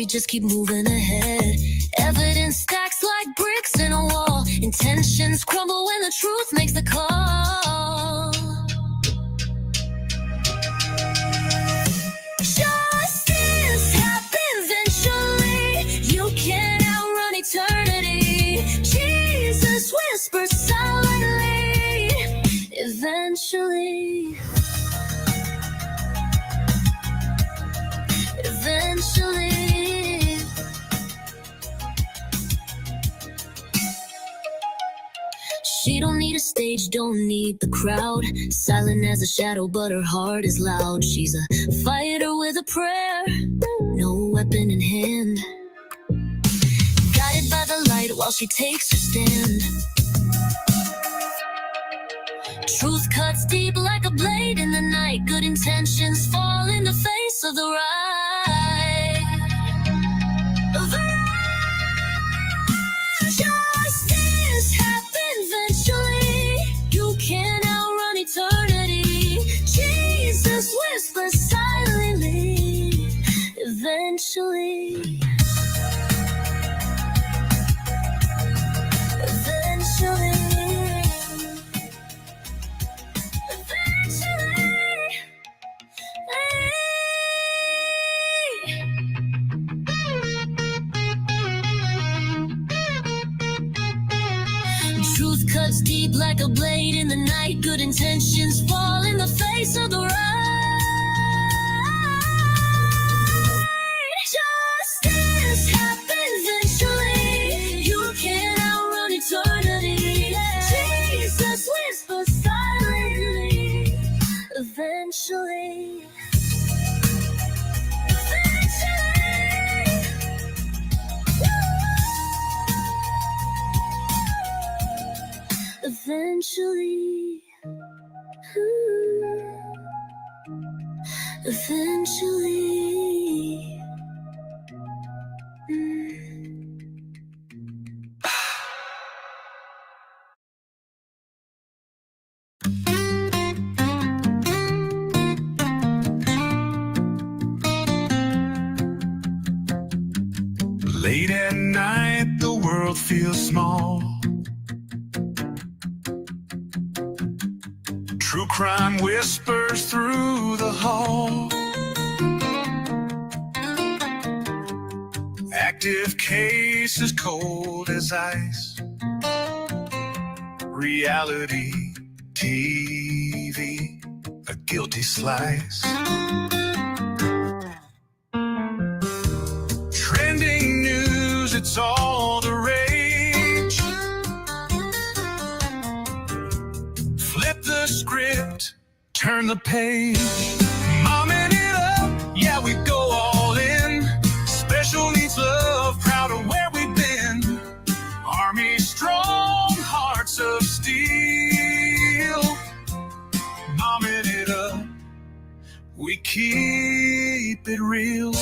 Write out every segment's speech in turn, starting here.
story, just keep moving ahead. Evidence stacks like bricks in a wall. Intentions crumble when the truth makes the call. Justice happens eventually. You can't outrun eternity. Jesus whispers silently. Eventually. Eventually. She don't need a stage, don't need the crowd. Silent as a shadow, but her heart is loud. She's a fighter with a prayer, no weapon in hand. Guided by the light while she takes her stand. Truth cuts deep like a blade in the night. Good intentions fall in the face of the right. Justice happens eventually. You can't outrun eternity. Jesus whispers silently. Eventually. Eventually. Truth cuts deep like a blade in the night. Good intentions fall in the face of the right. Justice happens eventually. You can't outrun eternity. Jesus whispers silently. Eventually. Eventually, eventually. Late at night, the world feels small. True crime whispers through the hall. Active cases cold as ice. Reality TV, a guilty slice. Trending news, it's all the rage. The script, turn the page. Mommin it up, yeah, we go all in. Special needs love, proud of where we've been. Army strong, hearts of steel. Mommin it up, we keep it real.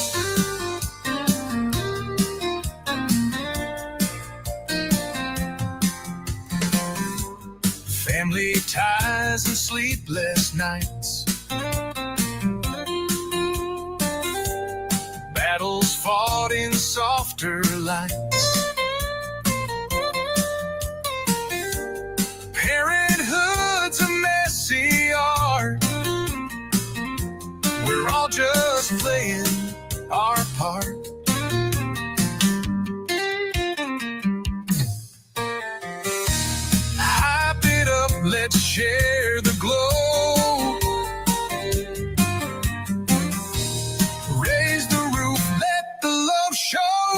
Family ties and sleepless nights. Battles fought in softer lights. Parenthood's a messy art. We're all just playing our part. Let's share the glow. Raise the roof, let the love show.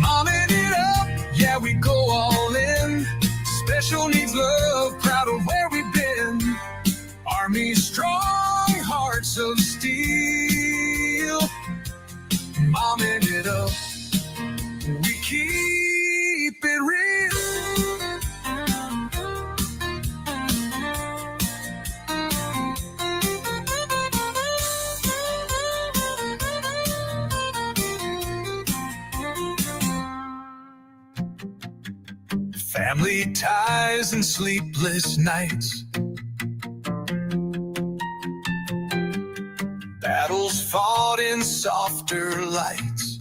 Mommin it up, yeah, we go all in. Special needs love, proud of where we've been. Army strong, hearts of steel. Mommin it up, we keep it real. Family ties and sleepless nights. Battles fought in softer lights.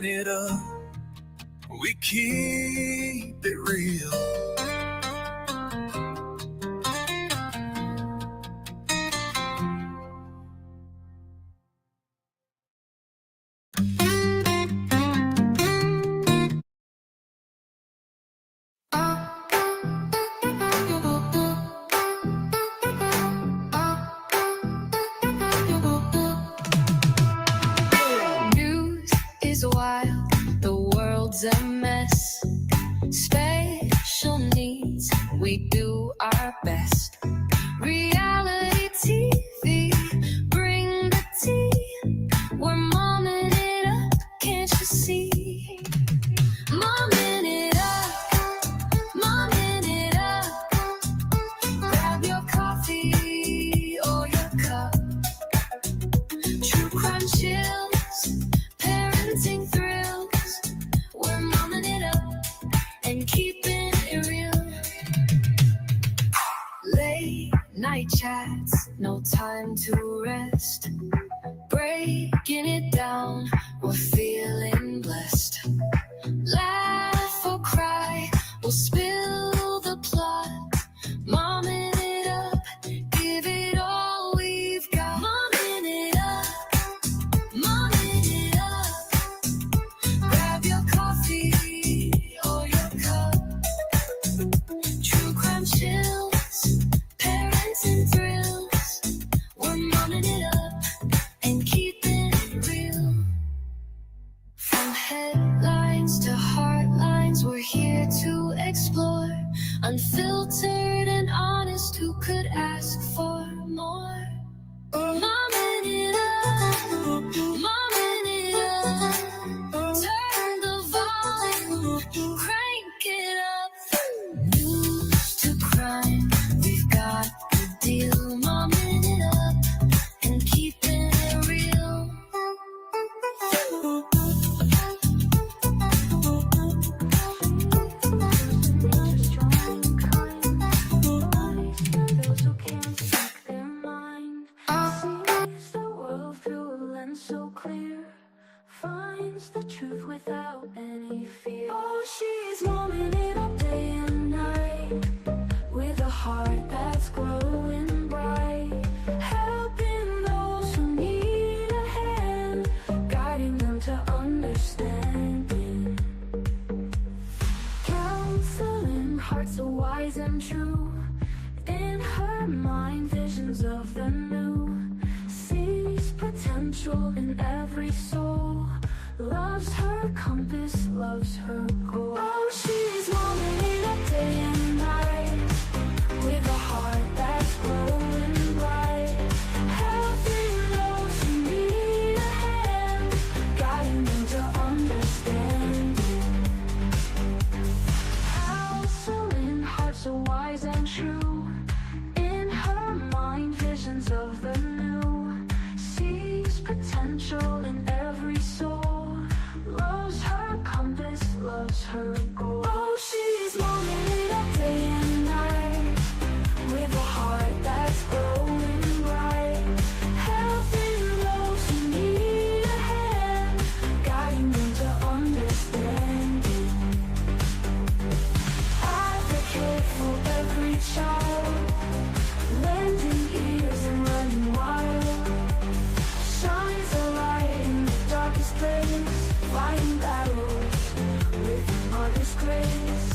Momming it up, we keep it real. News is wild, the world's a mess. Special needs, we do our best. Reality TV, bring the tea. We're momming it up, can't you see? Momming it up, momming it up. Grab your coffee or your cup. True crime chills, parenting thrills. We're momming it up and keeping it real. Late night chats, no time to rest. Breaking it down, we're feeling blessed. Laugh or cry, we'll spill the plot. Momming it up, give it all we've got. Momming it up, momming it up. Grab your coffee or your cup. True crime chills, parenting thrills. We're momming it up and keeping it real. From headlines to heartlines, we're here to explore. Unfiltered and honest, who could ask for more? Momming it up, momming it up. Turn the volume, crank it up. News to crime, we've got the deal. Momming it up and keeping it real. Those who can't speak their mind sees the world through a lens so clear, finds the truth without any fear. Oh, she's momming it up day and night, with a heart that's growing bright, helping those who need a hand, guiding them to understanding, counseling hearts so wise and true. In her mind, visions of the new, sees potential in every soul, loves her compass, loves her goal. Oh, she's momming it up day and night, with a heart that's growing bright, helping those who need a hand, guiding them to understanding, counseling hearts so wise and true. In her mind, visions of the new, sees potential in every soul, loves her compass, loves her goal. Oh, she's momming it up day and night, with a heart that's growing bright, helping those who need a hand, guiding them to understanding, advocate for every child, lending ears and running wild, shines a light in the darkest place, fighting battles with mother's grace.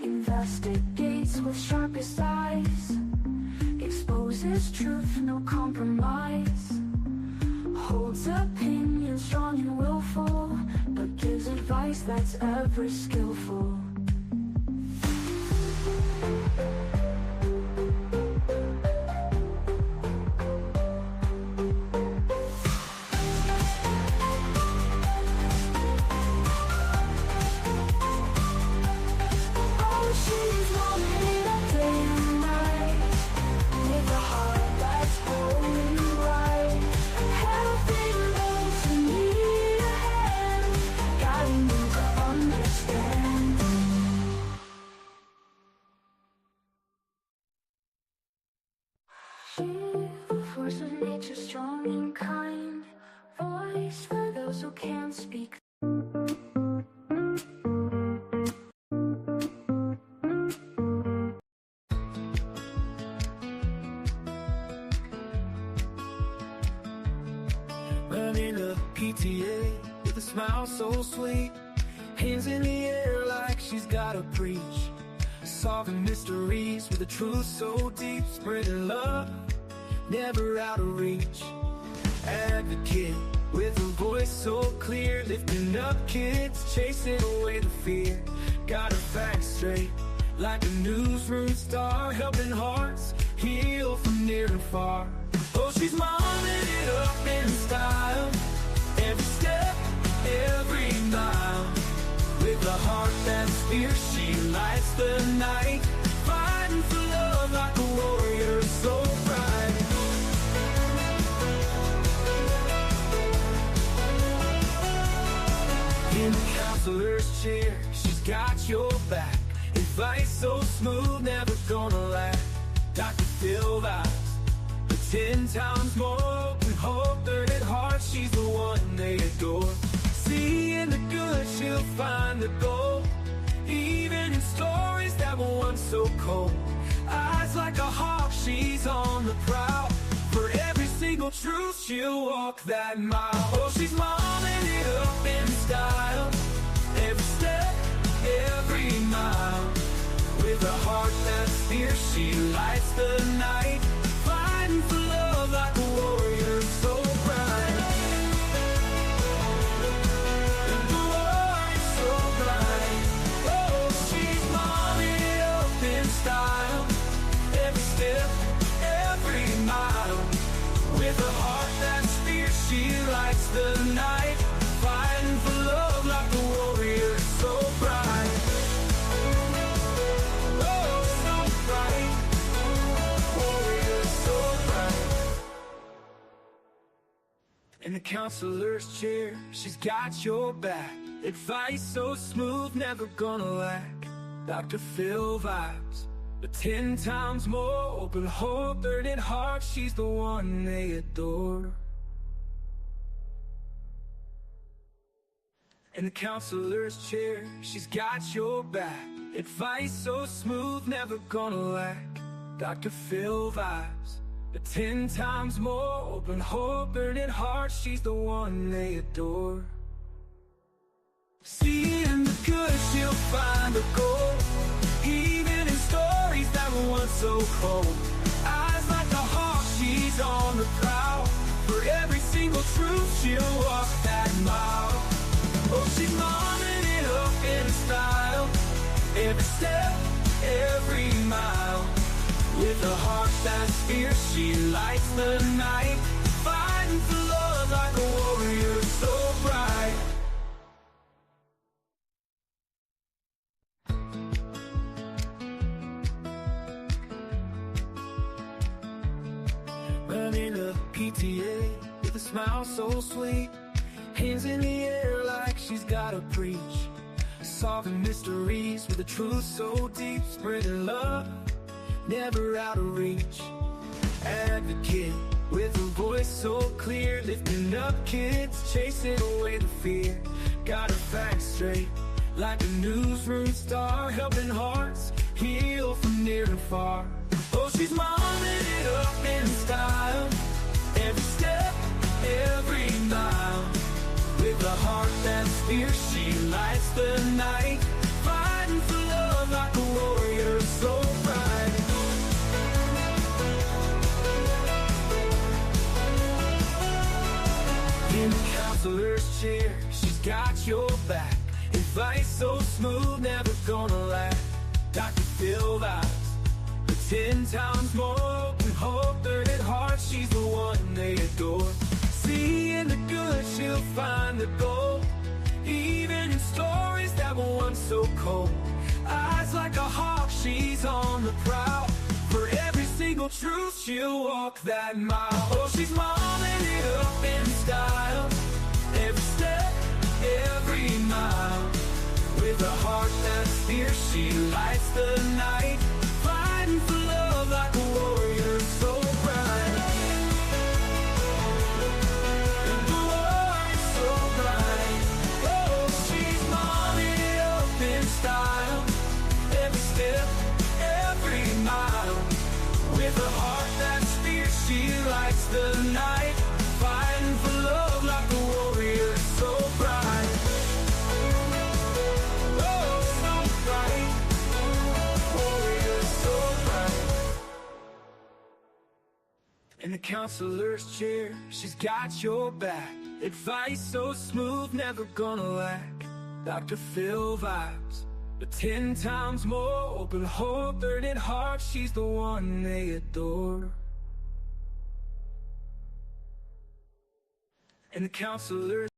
Investigates with sharpest eyes, exposes truth, no compromise, holds opinions strong and willful, but gives advice that's ever skillful. force of nature, strong and kind. Voice for those who can't speak. Running a PTA with a smile so sweet, hands in the air like she's gotta preach, solving mysteries with a truth so deep, spreading love, never out of reach. Advocate with a voice so clear, lifting up kids, chasing away the fear. Got her facts straight like a newsroom star, helping hearts heal from near and far. Oh, she's momming it up in style, every step, every mile. With a heart that's fierce, she lights the night, fighting for love like a warrior so bright. In the counselor's chair, she's got your back, advice so smooth, never gonna lack. Dr. Phil vibes, but 10 times more open, hope, third at heart, she's the one they adore. Seeing the good, she'll find the gold, even in stories that were once so cold. Eyes like a hawk, she's on the prowl, for every single truth, she'll walk that mile. Oh, she's momming it up in style, every step, every mile. With a heart that's fierce, she lights the night, fighting for love like a warrior so bright. And the warrior so bright. Oh, she's momming it up in style, every step, every mile. With a heart that's fierce, she lights the night, fighting for love like a warrior so bright. In the counselor's chair, she's got your back, advice so smooth, never gonna lack. Dr. Phil vibes, but 10 times more open, hope, third at heart, she's the one they adore. In the counselor's chair, she's got your back, advice so smooth, never gonna lack. Dr. Phil vibes, but 10 times more open, hope, burning heart, she's the one they adore. Seeing the good, she'll find the gold, even in stories that were once so cold. Eyes like a hawk, she's on the prowl, for every single truth, she'll walk that mile. Oh, she's momming it up in style, every step, every mile. With a heart that's fierce, she lights the night, fighting for love like a warrior so bright. Running a PTA with a smile so sweet, hands in the air like she's gotta preach, solving mysteries with a truth so deep, spreading love, never out of reach. Advocate with a voice so clear, lifting up kids, chasing away the fear. Got her facts straight like a newsroom star, helping hearts heal from near and far. Oh, she's momming it up in style, every step, every mile. With a heart that's fierce, she lights the night, fighting for love like a warrior so bright. In the counselor's chair, she's got your back, advice so smooth, never gonna lack. Dr. Phil vibes, but 10 times more open, hope, third at heart, she's the one they adore. Seeing the good, she'll find the gold, even in stories that were once so cold. Eyes like a hawk, she's on the prowl, for every single truth, she'll walk that mile. Oh, she's momming it up in style, every step, every mile. With a heart that's fierce, she lights the night, fighting for love like a warrior so bright. In the counselor's chair, she's got your back. Advice so smooth, never gonna lack. Dr. Phil vibes, but 10 times more. Open heart, burning heart, she's the one they adore. And the counselor's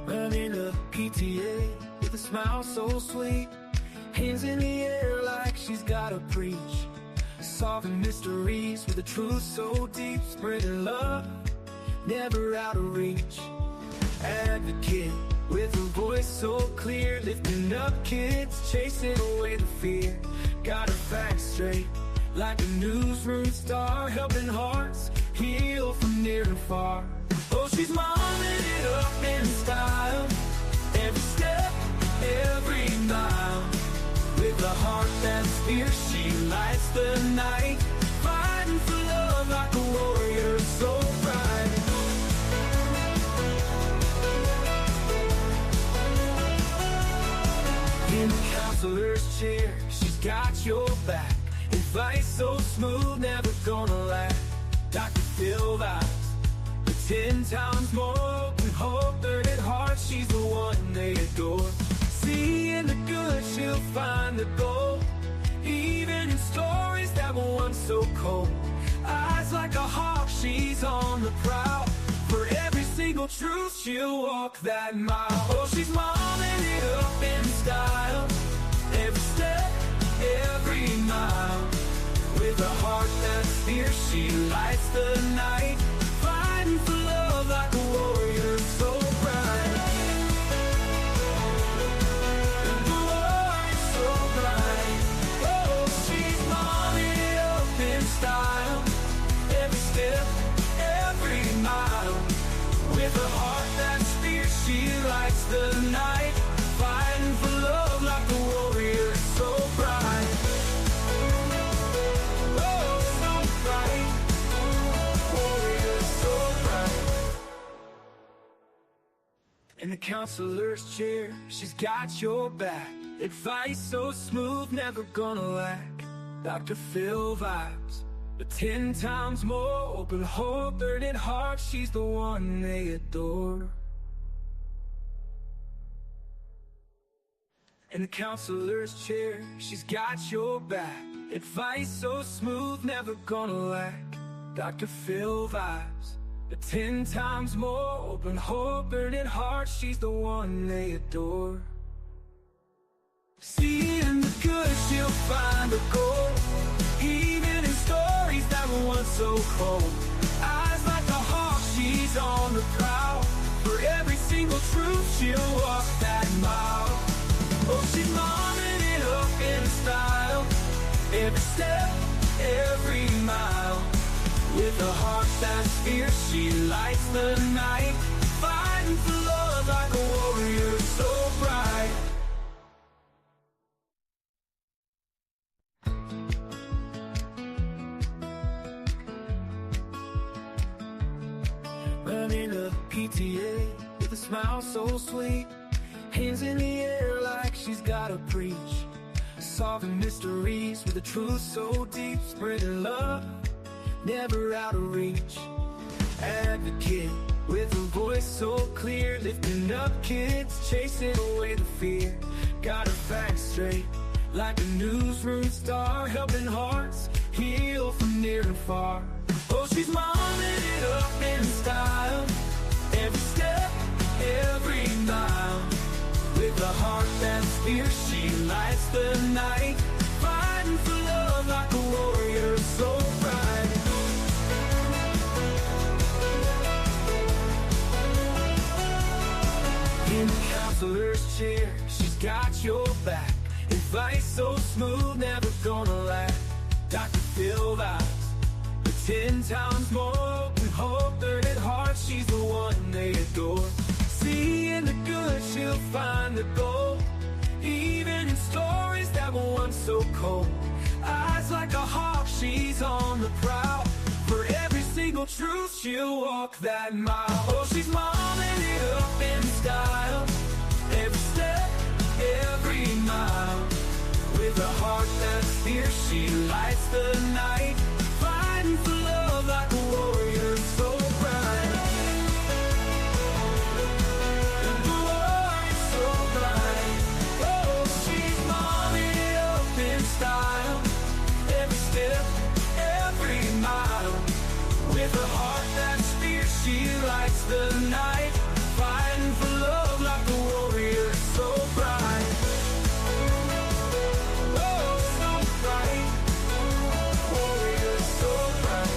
running a PTA with a smile so sweet. Hands in the air like she's gotta preach. Solving mysteries with a truth so deep. Spreading love, never out of reach. Advocate with a voice so clear. Lifting up kids, chasing away the fear. Got her facts straight like a newsroom star. Helping hearts heal from near and far. Oh, she's momming it up in style. Every step, every mile. With a heart that's fierce, she lights the night. Fighting for love like a warrior, so bright. In the counselor's chair, she's got your back. Advice so smooth, never gonna lack. Dr. Phil vibes, but 10 times more. With hope, burning heart, she's the one they adore. Seeing the good, she'll find the gold. Even in stories that were once so cold. Eyes like a hawk, she's on the prowl. For every single truth, she'll walk that mile. Oh, she's momming it up in style. Every step, every mile. With a heart that's fierce, she lights the night. Fighting for love like a warrior, so bright. Style, every step, every mile. With a heart that's fierce, she lights the night. Fighting for love like a warrior, so bright. Oh, so bright. Warrior, so bright. In the counselor's chair, she's got your back. Advice so smooth, never gonna lack. Dr. Phil vibes, but 10 times more. Open heart, burning heart, she's the one they adore. In the counselor's chair, she's got your back. Advice so smooth, never gonna lack. Dr. Phil vibes, but 10 times more. Open heart, burning heart, she's the one they adore. Seeing the good, she'll find the gold. Even in stories that were once so cold. Eyes like a hawk, she's on the prowl. For every single truth, she'll walk that mile. Oh, she's momming it up in style. Every step, every mile. With a heart that's fierce, she lights the night. Fighting for love like a warrior, so bright. Running a PTA with a smile so sweet. Hands in the air like she's gotta preach. Solving mysteries with a truth so deep. Spreading love, never out of reach. Advocate with a voice so clear. Lifting up kids, chasing away the fear. Got her facts straight like a newsroom star. Helping hearts heal from near and far. Oh, she's momming it up in style. Every step, every mile. With a heart that's fierce, she lights the night. Fighting for love like a warrior, so bright. In the counselor's chair, she's got your back. Advice so smooth, never gonna lack. Dr. Phil vibes, but 10 times more. With hope, burning heart, she's the one they adore. Seeing the good, she'll find the gold. Even in stories that were once so cold. Eyes like a hawk, she's on the prowl. For every single truth, she'll walk that mile. Oh, she's momming it up in style. Every step, every mile. With With a heart that's fierce, she lights the night, fighting for love like a warrior so bright. And the warrior so bright. Oh, she's momming it up in style, every step, every mile. With a heart that's fierce, she lights the night, fighting for love like a warrior so bright. Oh, so bright, warrior so bright.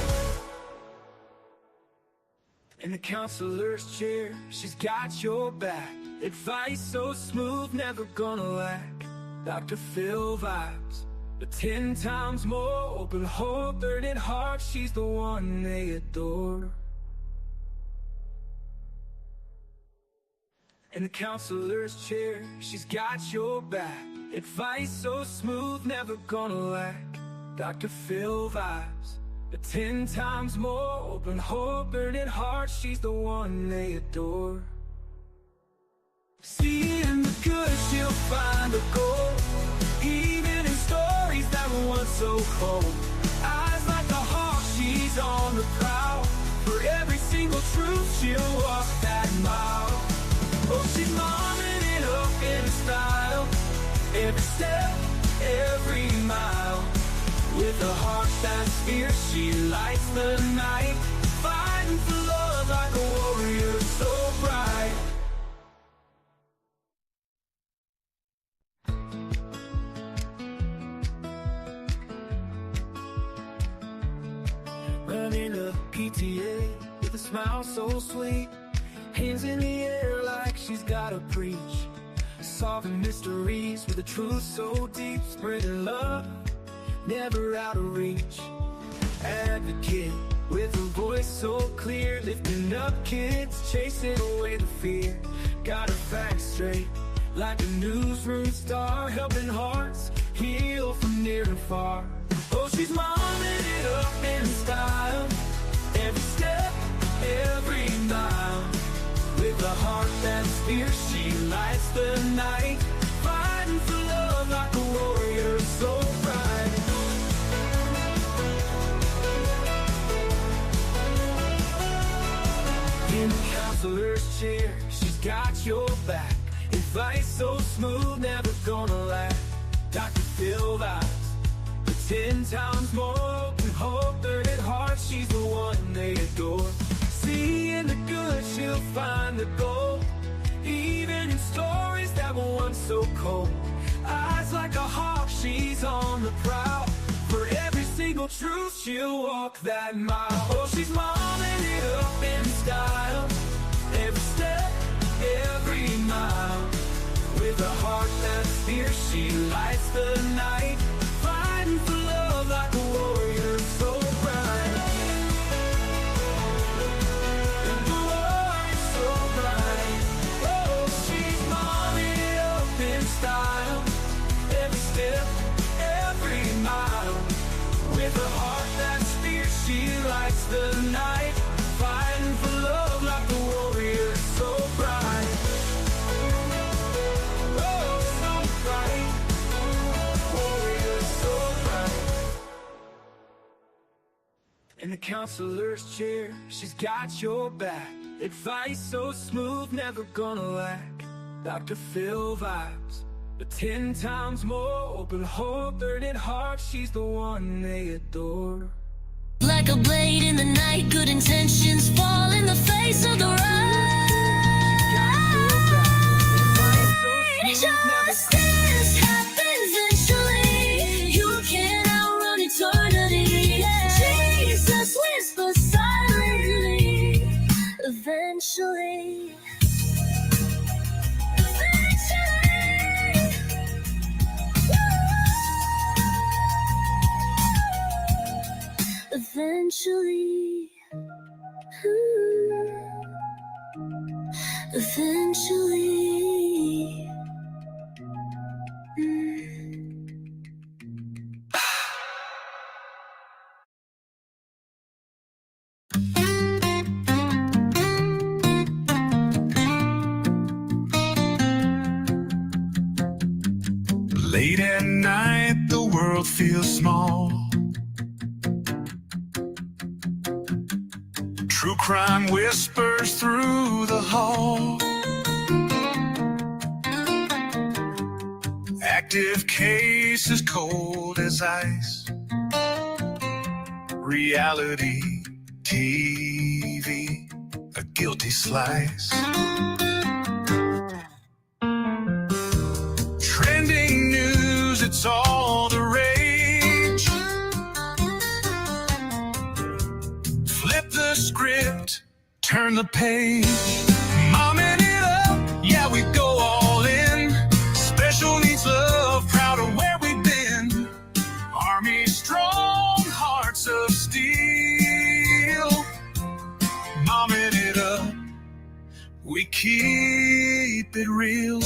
In the counselor's chair, she's got your back, advice so smooth, never gonna lack. Dr. Phil vibes, but 10 times more open heart, burning heart. She's the one they adore. In the counselor's chair, she's got your back, advice so smooth, never gonna lack. Dr. Phil vibes, but 10 times more open heart, burning heart. She's the one they adore. Seeing the good, she'll find the gold, even in stories that were once so cold. Eyes like a hawk, she's on the prowl, for every single truth she'll walk that mile. Oh, she's momming it up in style, every step, every mile. With a heart that's fierce, she lights the night, fighting for love like a warrior so bright. Running a PTA with a smile so sweet, hands in the air like she's gotta preach, solving mysteries with a truth so deep, spreading love, never out of reach. Advocate with a voice so clear, lifting up kids, chasing away the fear. Got her facts straight like a newsroom star, helping hearts heal from near and far. Oh, she's momming it up in style, every step, every mile. With a heart that's fierce, she lights the night, fighting for love like a warrior so bright. In the counselor's chair, she's got your back, advice so smooth, never gonna lack. Dr. Phil vibes, but 10 times more open hope, burning heart. She's the one they adore. Seeing the good, she'll find the gold, even in stories that were once so cold. Eyes like a hawk, she's on the prowl, for every single truth she'll walk that mile. Oh, she's momming it up in style, every step, every mile. With a heart that's fierce, she lights the night, fighting for love like a warrior so bright. And the warrior so bright. Oh, she's momming it up in style, every step, every mile. With a heart that's fierce, she lights the night, fighting for love like a warrior so bright. Oh, so bright, warrior so bright. In the counselor's chair, she's got your back, advice so smooth, never gonna lack. Dr. Phil vibes, but 10 times more open heart, burning heart. She's the one they adore. Like a blade in the night, good intentions fall in the face of the Justice happens eventually. You can't outrun eternity. Jesus whispers silently. Eventually. Eventually. Eventually. Late at night, world feels small. True crime whispers through the hall. Active cases cold as ice. Reality TV, a guilty slice. Trending news, it's all the rage. Flip the script, turn the page. Mommin it up, yeah, we go all in. Special needs love, proud of where we've been. Army strong, hearts of steel. Mommin it up, we keep it real.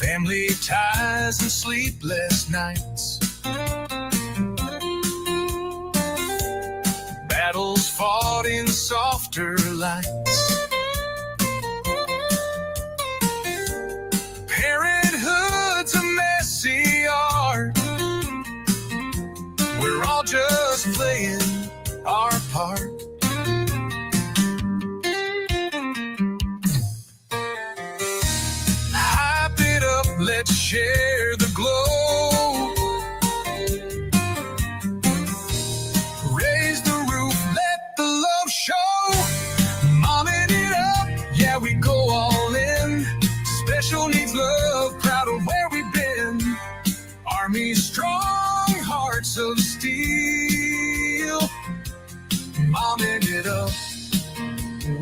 Family ties and sleepless nights. Battles fought in softer lights. Parenthood's a messy art. We're all just playing our part. Hype it up, let's share the glow. Raise the roof, let the love show. Mommin it up, yeah, we go all in. Special needs love, proud of where we've been. Army strong, hearts of steel. Mommin it up,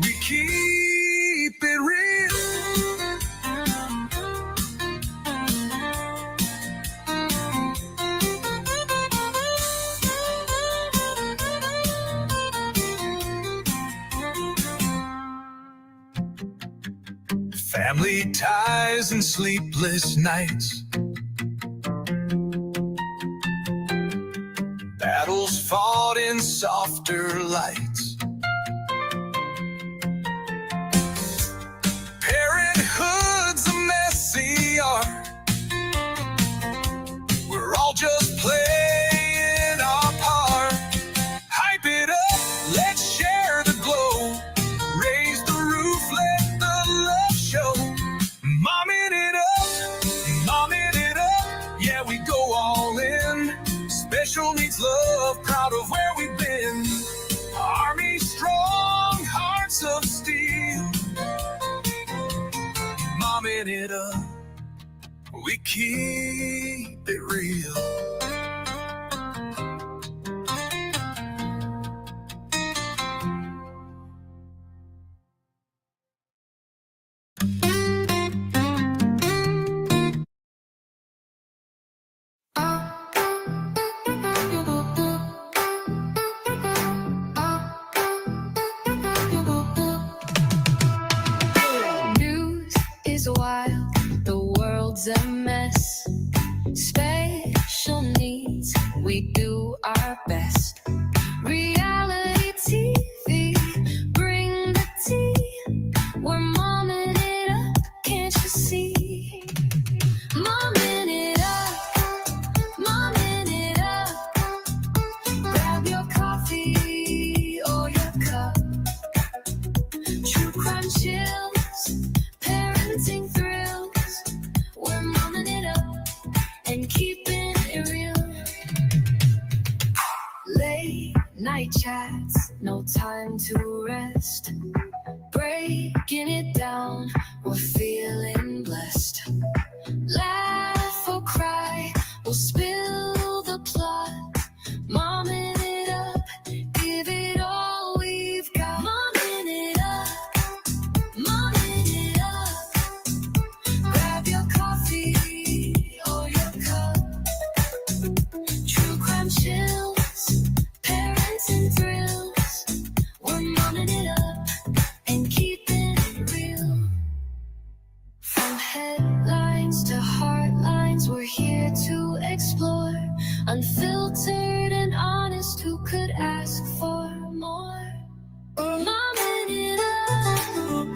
we keep it real. Family ties and sleepless nights. Battles fought in softer lights. Parenthood's a messy art. We're all just playing our part. Hype it up, let's share the glow. Raise the roof, let the love show. Mommin it up, yeah, we go all in. Special needs love, proud of where we've been. Army strong, hearts of steel. Mommin it up, we keep it real. News is wild, the world's a mess. Special needs, we do our best. Reality TV, bring the tea. We're momming it up, can't you see? Momming it up, momming it up. Grab your coffee or your cup. True crime chills, parenting thrills. We're momming it up and keeping it real. Late night chats, no time to rest. Breaking it down, we're feeling blessed. Laugh or cry, we'll spill the plot. Momming it up, give it all we've got. Momming it up, momming it up. Grab your coffee or your cup. True crime chills, parenting thrills. We're momming it up and keeping it real. From headlines to heartlines, we're here to explore. Unfiltered and honest, who could ask for more? Momming it up,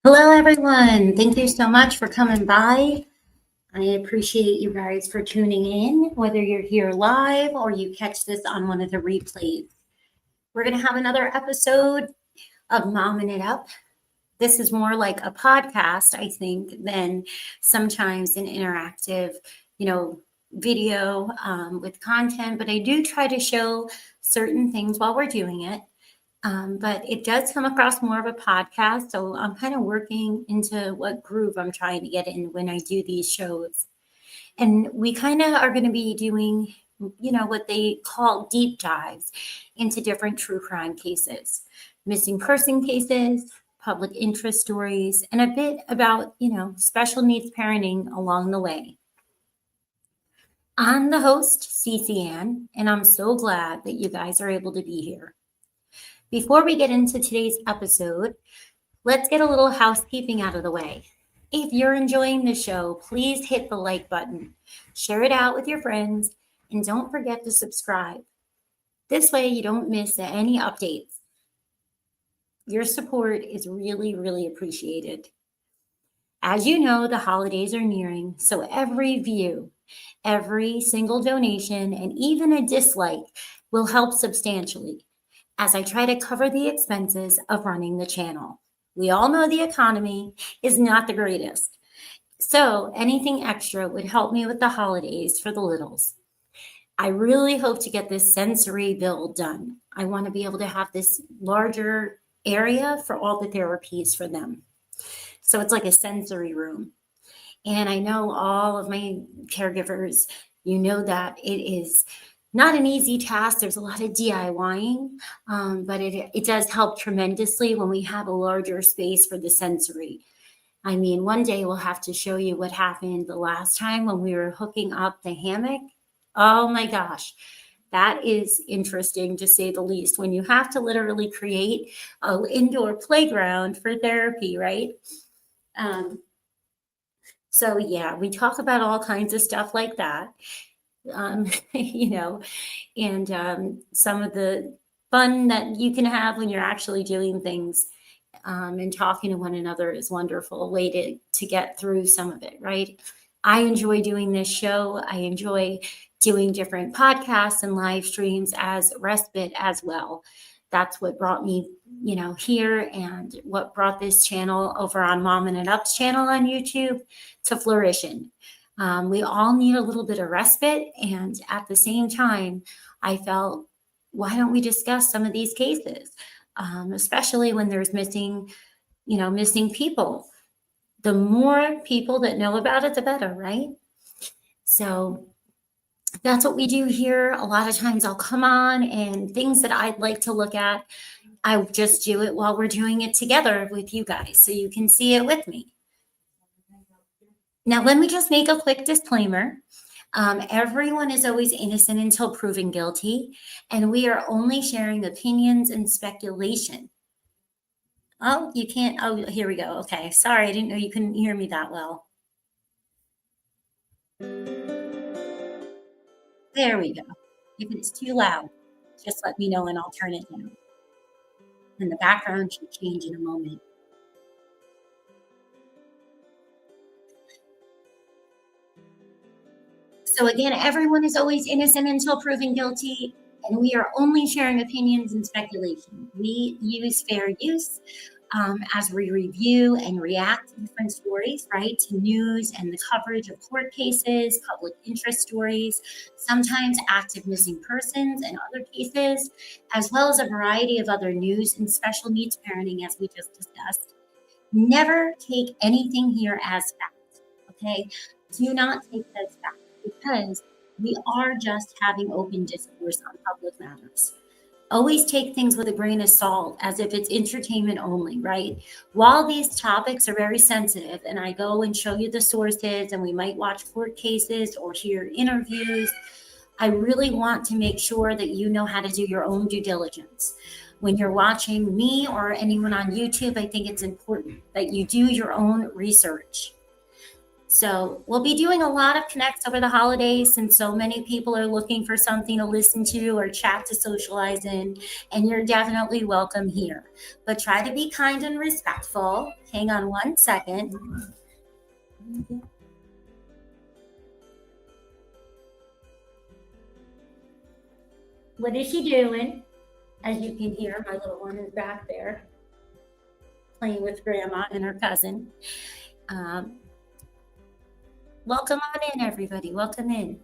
Hello, everyone. Thank you so much for coming by. I appreciate you guys for tuning in, whether you're here live or you catch this on one of the replays. We're going to have another episode of Mommin It Up. This is more like a podcast, I think, than sometimes an interactive, video with content. But I do try to show certain things while we're doing it. But it does come across more of a podcast. So I'm kind of working into what groove I'm trying to get in when I do these shows. And we kind of are going to be doing, what they call deep dives into different true crime cases, missing person cases, public interest stories, and a bit about, special needs parenting along the way. I'm the host, Cece Ann, and I'm so glad that you guys are able to be here. Before we get into today's episode, let's get a little housekeeping out of the way. If you're enjoying the show, please hit the like button, share it out with your friends, and don't forget to subscribe. This way you don't miss any updates. Your support is really, really appreciated. As you know, the holidays are nearing, so every view, every single donation, and even a dislike will help substantially as I try to cover the expenses of running the channel. We all know the economy is not the greatest, so anything extra would help me with the holidays for the littles. I really hope to get this sensory build done. I want to be able to have this larger area for all the therapies for them. So it's like a sensory room. And I know all of my caregivers, that it is not an easy task. There's a lot of DIYing, but it does help tremendously when we have a larger space for the sensory. I mean, one day we'll have to show you what happened the last time when we were hooking up the hammock. Oh my gosh, that is interesting to say the least, when you have to literally create an indoor playground for therapy, right? So yeah, we talk about all kinds of stuff like that. And some of the fun that you can have when you're actually doing things and talking to one another is wonderful, a way to get through some of it, right? I enjoy doing this show. I enjoy doing different podcasts and live streams as respite as well. That's what brought me, here, and what brought this channel over on Mommin It Up's channel on YouTube to flourishing. We all need a little bit of respite, and at the same time, I felt, why don't we discuss some of these cases, especially when there's missing people. The more people that know about it, the better, right? So that's what we do here. A lot of times I'll come on and things that I'd like to look at, I just do it while we're doing it together with you guys so you can see it with me. Now, let me just make a quick disclaimer. Everyone is always innocent until proven guilty, and we are only sharing opinions and speculation. Oh, you can't. Oh, here we go. Okay. Sorry, I didn't know you couldn't hear me that well. There we go. If it's too loud, just let me know and I'll turn it down. And the background should change in a moment. So again, everyone is always innocent until proven guilty, and we are only sharing opinions and speculation. We use fair use as we review and react to different stories, right? To news and the coverage of court cases, public interest stories, sometimes active missing persons and other cases, as well as a variety of other news and special needs parenting, as we just discussed. Never take anything here as fact, okay? Do not take it as fact, because we are just having open discourse on public matters. Always take things with a grain of salt, as if it's entertainment only, right? While these topics are very sensitive, and I go and show you the sources, and we might watch court cases or hear interviews, I really want to make sure that you know how to do your own due diligence. When you're watching me or anyone on YouTube, I think it's important that you do your own research. So we'll be doing a lot of connects over the holidays since so many people are looking for something to listen to or chat to socialize in, and you're definitely welcome here. But try to be kind and respectful. Hang on one second. What is she doing? As you can hear, my little one is back there playing with Grandma and her cousin. Welcome on in, everybody. Welcome in.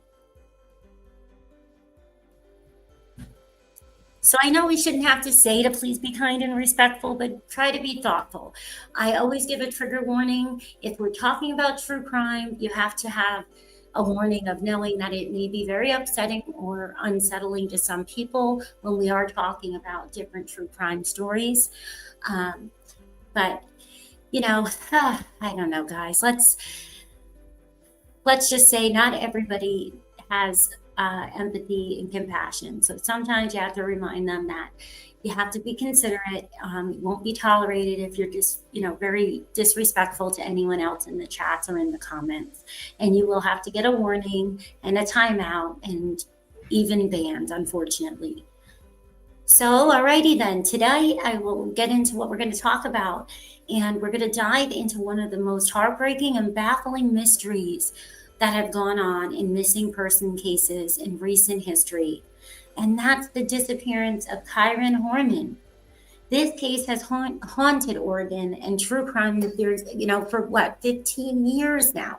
So I know we shouldn't have to say to please be kind and respectful, but try to be thoughtful. I always give a trigger warning. If we're talking about true crime, you have to have a warning of knowing that it may be very upsetting or unsettling to some people when we are talking about different true crime stories. But, you know, I don't know, guys. Let's just say not everybody has empathy and compassion. So sometimes you have to remind them that you have to be considerate. It won't be tolerated if you're just, very disrespectful to anyone else in the chats or in the comments. And you will have to get a warning and a timeout and even banned, unfortunately. So, alrighty then. Today I will get into what we're going to talk about. And we're going to dive into one of the most heartbreaking and baffling mysteries that have gone on in missing person cases in recent history. And that's the disappearance of Kyron Horman. This case has haunted Oregon and true crime theories, for 15 years now.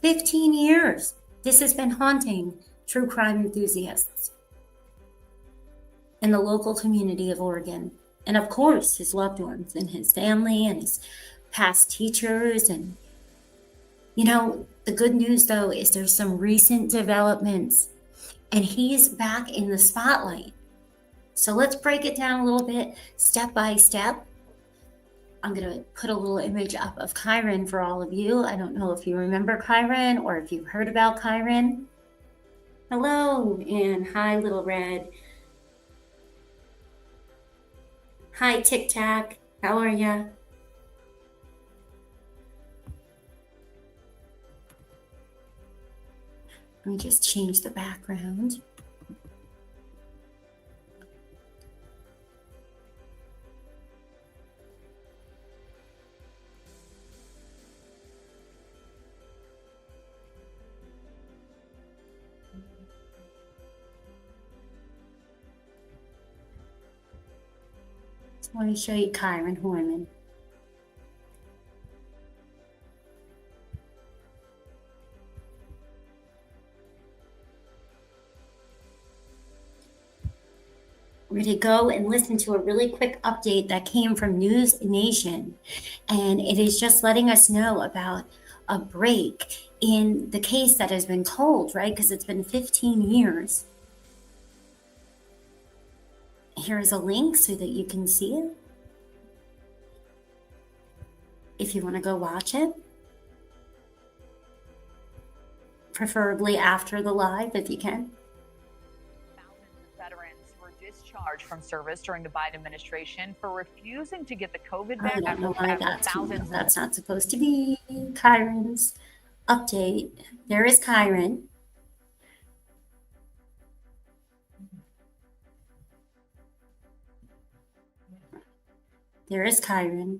15 years. This has been haunting true crime enthusiasts in the local community of Oregon. And of course, his loved ones and his family and his past teachers. And, the good news, though, is there's some recent developments and he's back in the spotlight. So let's break it down a little bit, step by step. I'm going to put a little image up of Kyron for all of you. I don't know if you remember Kyron or if you've heard about Kyron. Hello, and hi, Little Red. Hi, Tic Tac. How are ya? Let me just change the background. Let me show you Kyron Horman. We're going to go and listen to a really quick update that came from News Nation. And it is just letting us know about a break in the case that has been told, right? Because it's been 15 years. Here is a link so that you can see it. If you want to go watch it. Preferably after the live, if you can. Discharged from service during the Biden administration for refusing to get the COVID vaccine. I don't know why that's not supposed to be Kyron's update. There is Kyron. There is Kyron.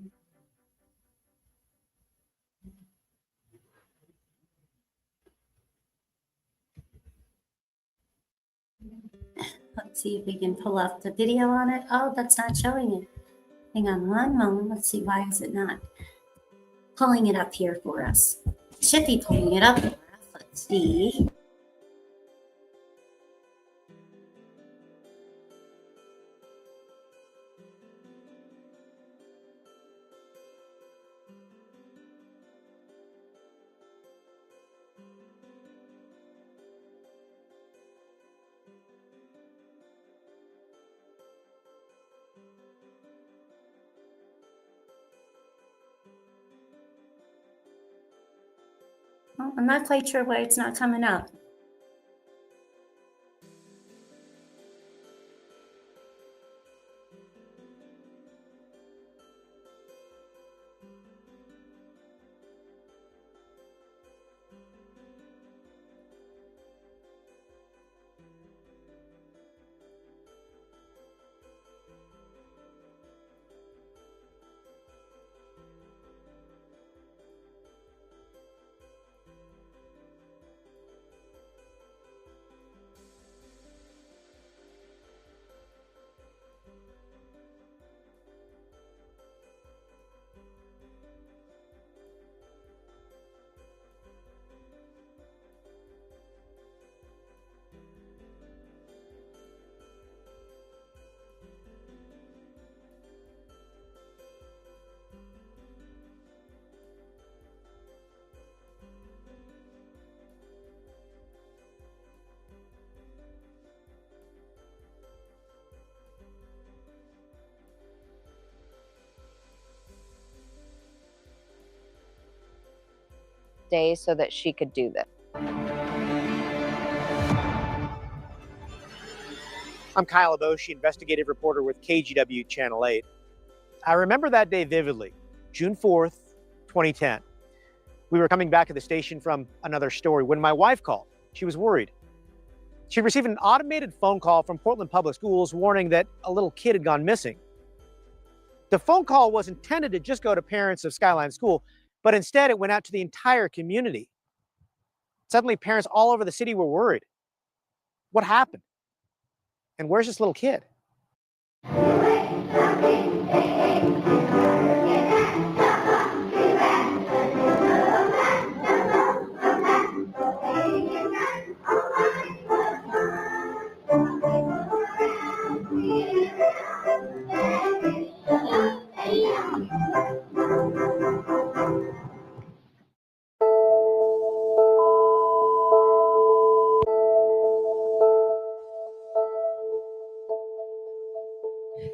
Let's see if we can pull up the video on it. Oh, that's not showing it. Hang on one moment. Let's see. Why is it not pulling it up here for us? It should be pulling it up for us. Let's see. Well, I'm not quite sure why it's not coming up. day so that she could do this. I'm Kyle Aboshi, investigative reporter with KGW Channel 8. I remember that day vividly, June 4th, 2010. We were coming back to the station from another story when my wife called. She was worried. She received an automated phone call from Portland Public Schools warning that a little kid had gone missing. The phone call was intended to just go to parents of Skyline School, but instead it went out to the entire community. Suddenly, parents all over the city were worried. What happened? And where's this little kid?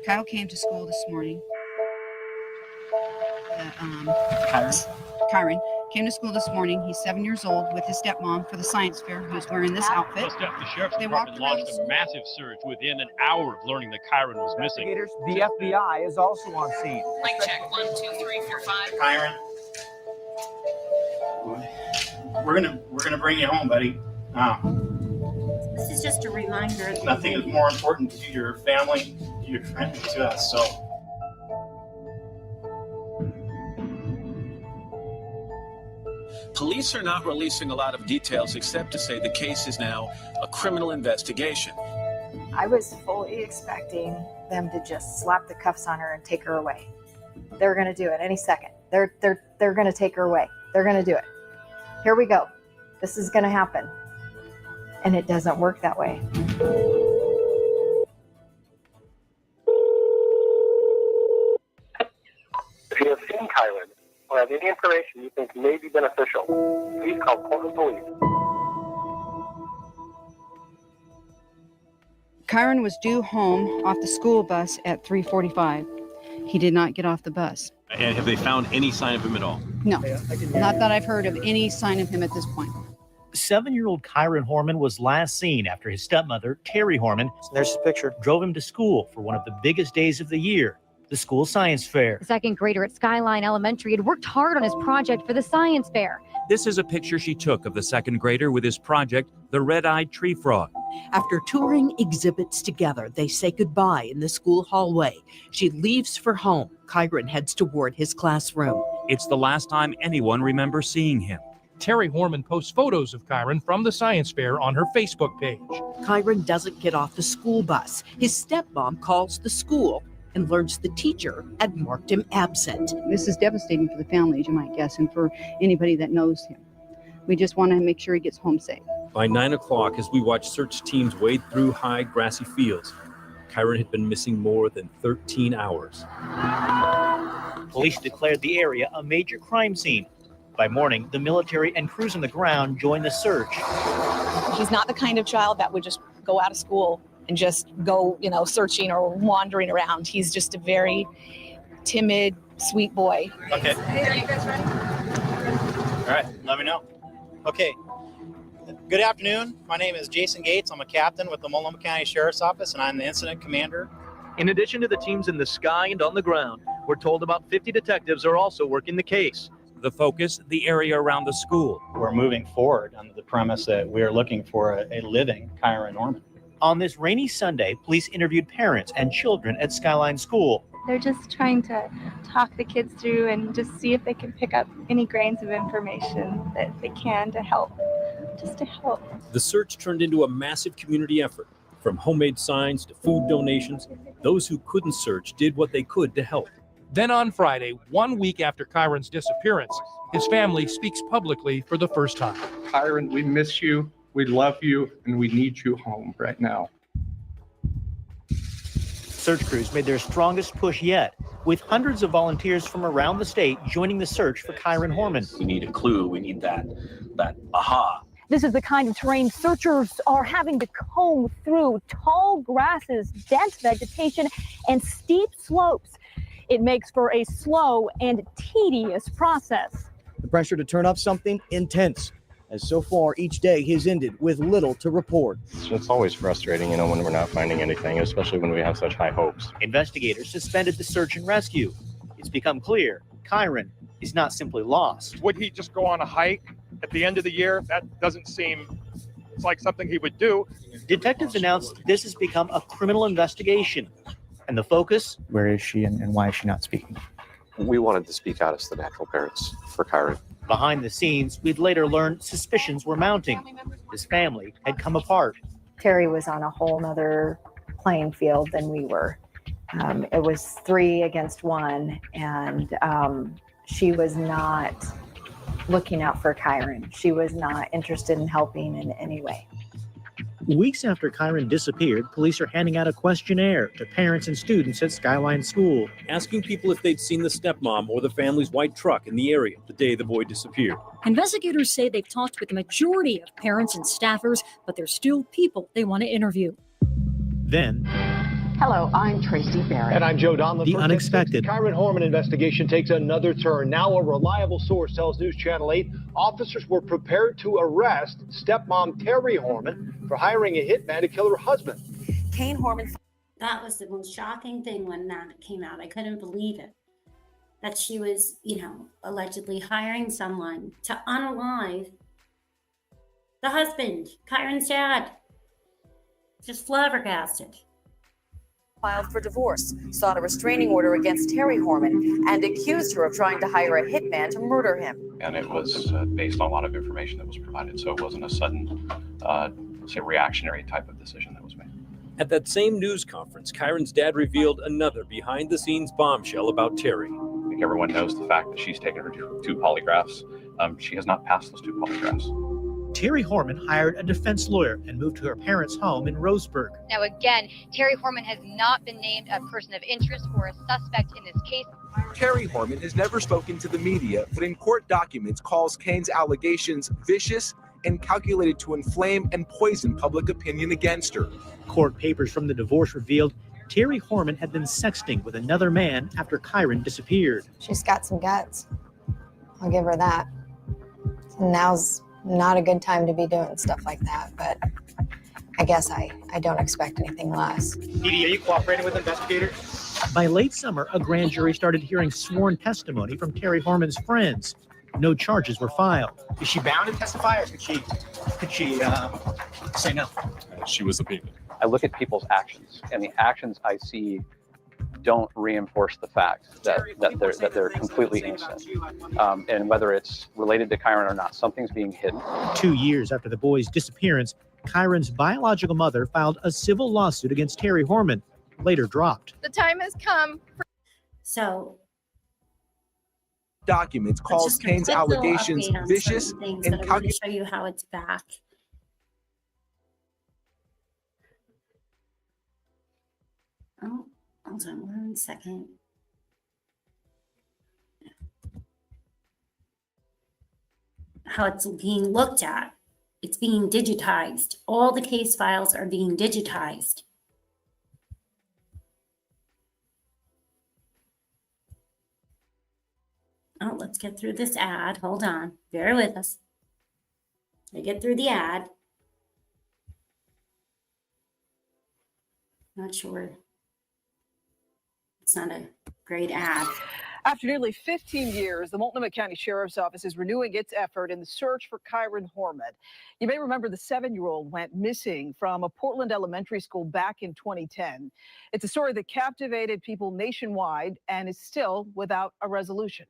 Kyle came to school this morning. Kyron came to school this morning. He's 7 years old with his stepmom for the science fair, who's wearing this outfit. The Sheriff's Department launched a massive search within an hour of learning that Kyron was missing. The FBI is also on scene. Mic check, 1, 2, 3, 4, 5. Kyron, we're gonna bring you home, buddy. This is just a reminder. Nothing is more important to your family, to your friends, to us. So. Police are not releasing a lot of details except to say the case is now a criminal investigation. I was fully expecting them to just slap the cuffs on her and take her away. They're going to do it any second. They're going to take her away. They're going to do it. Here we go. This is going to happen. And it doesn't work that way. If you have seen Kyron or have any information you think may be beneficial, please call Portland Police. Kyron was due home off the school bus at 3:45. He did not get off the bus. And have they found any sign of him at all? No, not that I've heard of any sign of him at this point. 7-year-old Kyron Horman was last seen after his stepmother, Terry Horman, there's a picture, drove him to school for one of the biggest days of the year, the school science fair. The second grader at Skyline Elementary had worked hard on his project for the science fair. This is a picture she took of the second grader with his project, the red-eyed tree frog. After touring exhibits together, they say goodbye in the school hallway. She leaves for home. Kyron heads toward his classroom. It's the last time anyone remembers seeing him. Terry Horman posts photos of Kyron from the science fair on her Facebook page. Kyron doesn't get off the school bus. His stepmom calls the school and learns the teacher had marked him absent. This is devastating for the family, as you might guess, and for anybody that knows him. We just want to make sure he gets home safe. By 9 o'clock, as we watched search teams wade through high grassy fields, Kyron had been missing more than 13 hours. Police declared the area a major crime scene. By morning, the military and crews on the ground joined the search. He's not the kind of child that would just go out of school and just go, searching or wandering around. He's just a very timid, sweet boy. Okay. Are you guys ready? All right, let me know. Okay. Good afternoon. My name is Jason Gates. I'm a captain with the Multnomah County Sheriff's Office, and I'm the incident commander. In addition to the teams in the sky and on the ground, we're told about 50 detectives are also working the case. The focus, the area around the school. We're moving forward under the premise that we're looking for a living Kyron Horman. On this rainy Sunday, police interviewed parents and children at Skyline School. They're just trying to talk the kids through and just see if they can pick up any grains of information that they can to help, just to help. The search turned into a massive community effort. From homemade signs to food donations, those who couldn't search did what they could to help. Then on Friday, 1 week after Kyron's disappearance, his family speaks publicly for the first time. Kyron, we miss you, we love you, and we need you home right now. Search crews made their strongest push yet, with hundreds of volunteers from around the state joining the search for Kyron Horman. We need a clue. We need that aha. This is the kind of terrain searchers are having to comb through: tall grasses, dense vegetation, and steep slopes. It makes for a slow and tedious process. The pressure to turn up something intense, as so far each day has ended with little to report. It's always frustrating, when we're not finding anything, especially when we have such high hopes. Investigators suspended the search and rescue. It's become clear Kyron is not simply lost. Would he just go on a hike at the end of the year? That doesn't seem like something he would do. Detectives announced this has become a criminal investigation. And the focus? Where is she and why is she not speaking? We wanted to speak out as the natural parents for Kyron. Behind the scenes, we'd later learned suspicions were mounting. His family had come apart. Terry was on a whole nother playing field than we were. It was 3 against 1, and she was not looking out for Kyron. She was not interested in helping in any way. Weeks after Kyron disappeared, police are handing out a questionnaire to parents and students at Skyline School, asking people if they'd seen the stepmom or the family's white truck in the area the day the boy disappeared. Investigators say they've talked with the majority of parents and staffers, but there's still people they want to interview. Then, hello, I'm Tracy Barrett. And I'm Joe Donlin. The unexpected. Kyron Horman investigation takes another turn. Now a reliable source tells News Channel 8 officers were prepared to arrest stepmom Terry Horman for hiring a hitman to kill her husband. Kane Horman. That was the most shocking thing when that came out. I couldn't believe it. That she was, allegedly hiring someone to unalive the husband, Kyron's dad. Just flabbergasted. Filed for divorce, sought a restraining order against Terry Horman, and accused her of trying to hire a hitman to murder him. And it was based on a lot of information that was provided, so it wasn't a sudden, reactionary type of decision that was made. At that same news conference, Kyron's dad revealed another behind-the-scenes bombshell about Terry. I think everyone knows the fact that she's taken her 2 polygraphs. She has not passed those 2 polygraphs. Terry Horman hired a defense lawyer and moved to her parents' home in Roseburg. Now again, Terry Horman has not been named a person of interest or a suspect in this case. Terry Horman has never spoken to the media, but in court documents calls Kane's allegations vicious and calculated to inflame and poison public opinion against her. Court papers from the divorce revealed Terry Horman had been sexting with another man after Kyron disappeared. She's got some guts. I'll give her that. And now's not a good time to be doing stuff like that, but I guess I don't expect anything less. Edie, are you cooperating with investigators? By late summer, a grand jury started hearing sworn testimony from Terry Horman's friends. No charges were filed. Is she bound to testify, or could she say no? She was subpoenaed. I look at people's actions, and the actions I see don't reinforce the fact that they're completely innocent. And whether it's related to Kyron or not, something's being hidden. 2 years after the boy's disappearance, Kyron's biological mother filed a civil lawsuit against Terry Horman, later dropped. The time has come. So documents calls Kane's allegations vicious and calculated. Show you how it's back. Oh, hold on 1 second. How it's being looked at. It's being digitized. All the case files are being digitized. Oh, let's get through this ad. Hold on. Bear with us. I get through the ad. Not sure. It's not a great ad. After nearly 15 years, the Multnomah County Sheriff's Office is renewing its effort in the search for Kyron Horman. You may remember the 7-year-old went missing from a Portland elementary school back in 2010. It's a story that captivated people nationwide and is still without a resolution.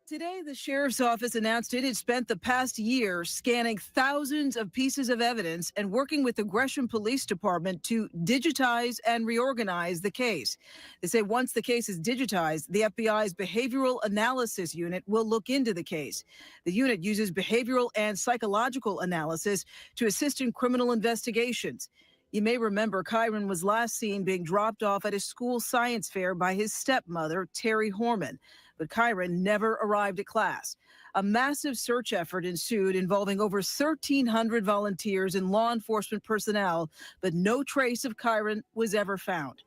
Today, the Sheriff's Office announced it had spent the past year scanning thousands of pieces of evidence and working with the Gresham Police Department to digitize and reorganize the case. They say once the case is digitized, the FBI's Behavioral Analysis Unit will look into the case. The unit uses behavioral and psychological analysis to assist in criminal investigations. You may remember Kyron was last seen being dropped off at a school science fair by his stepmother, Terry Horman. But Kyron never arrived at class. A massive search effort ensued involving over 1,300 volunteers and law enforcement personnel, but no trace of Kyron was ever found.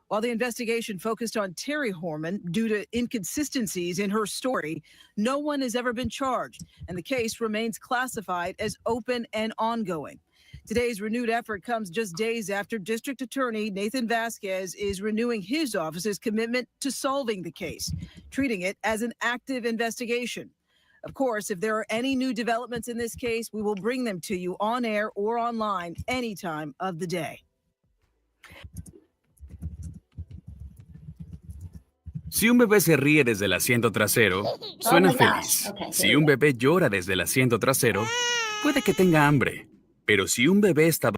While the investigation focused on Terry Horman due to inconsistencies in her story, no one has ever been charged, and the case remains classified as open and ongoing. Today's renewed effort comes just days after District Attorney Nathan Vasquez is renewing his office's commitment to solving the case, treating it as an active investigation. Of course, if there are any new developments in this case, we will bring them to you on air or online any time of the day. Si un bebé se ríe desde el asiento trasero, suena feliz. Okay, Si un bebé llora desde el asiento trasero, puede que tenga hambre. Pero si un bebé está...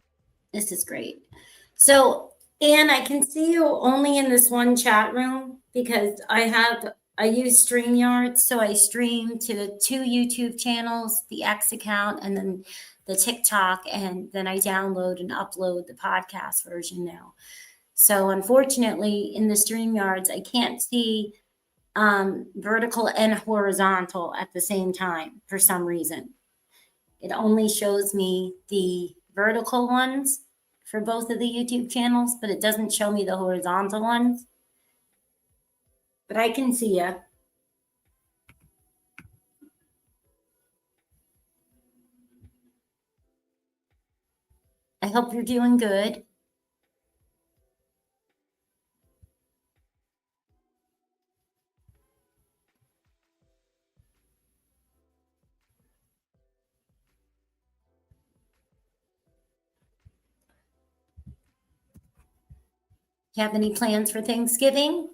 This is great. So, Anne, I can see you only in this one chat room because I use StreamYard, so I stream to the 2 YouTube channels, the X account, and then the TikTok, and then I download and upload the podcast version now. So unfortunately, in the StreamYards, I can't see vertical and horizontal at the same time for some reason. It only shows me the vertical ones for both of the YouTube channels, but it doesn't show me the horizontal ones. But I can see you. I hope you're doing good. Do you have any plans for Thanksgiving?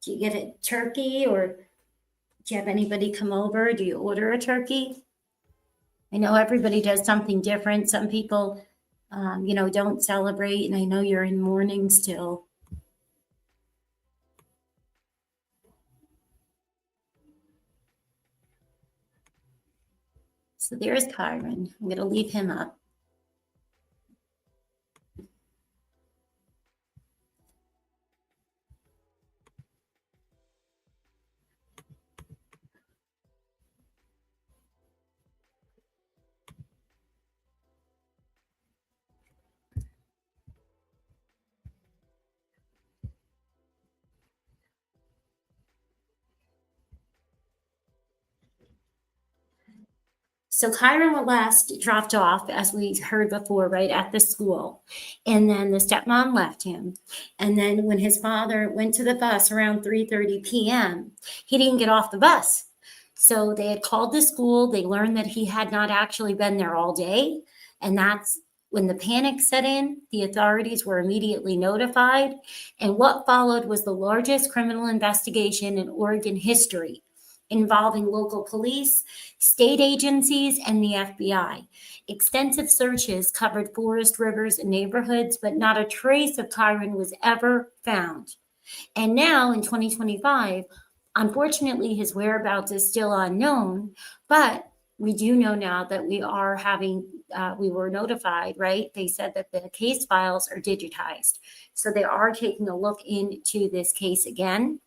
Do you get a turkey, or do you have anybody come over? Do you order a turkey? I know everybody does something different. Some people, don't celebrate, and I know you're in mourning still. So there's Kyron. I'm going to leave him up. So Kyron was last dropped off, as we heard before, right at the school. And then the stepmom left him. And then when his father went to the bus around 3:30 p.m., he didn't get off the bus. So they had called the school. They learned that he had not actually been there all day. And that's when the panic set in. The authorities were immediately notified. And what followed was the largest criminal investigation in Oregon history, involving local police, state agencies, and the FBI. Extensive searches covered forest, rivers, and neighborhoods, but not a trace of Kyron was ever found. And now in 2025, unfortunately, his whereabouts is still unknown, but we do know now that we were notified, right? They said that the case files are digitized. So they are taking a look into this case again.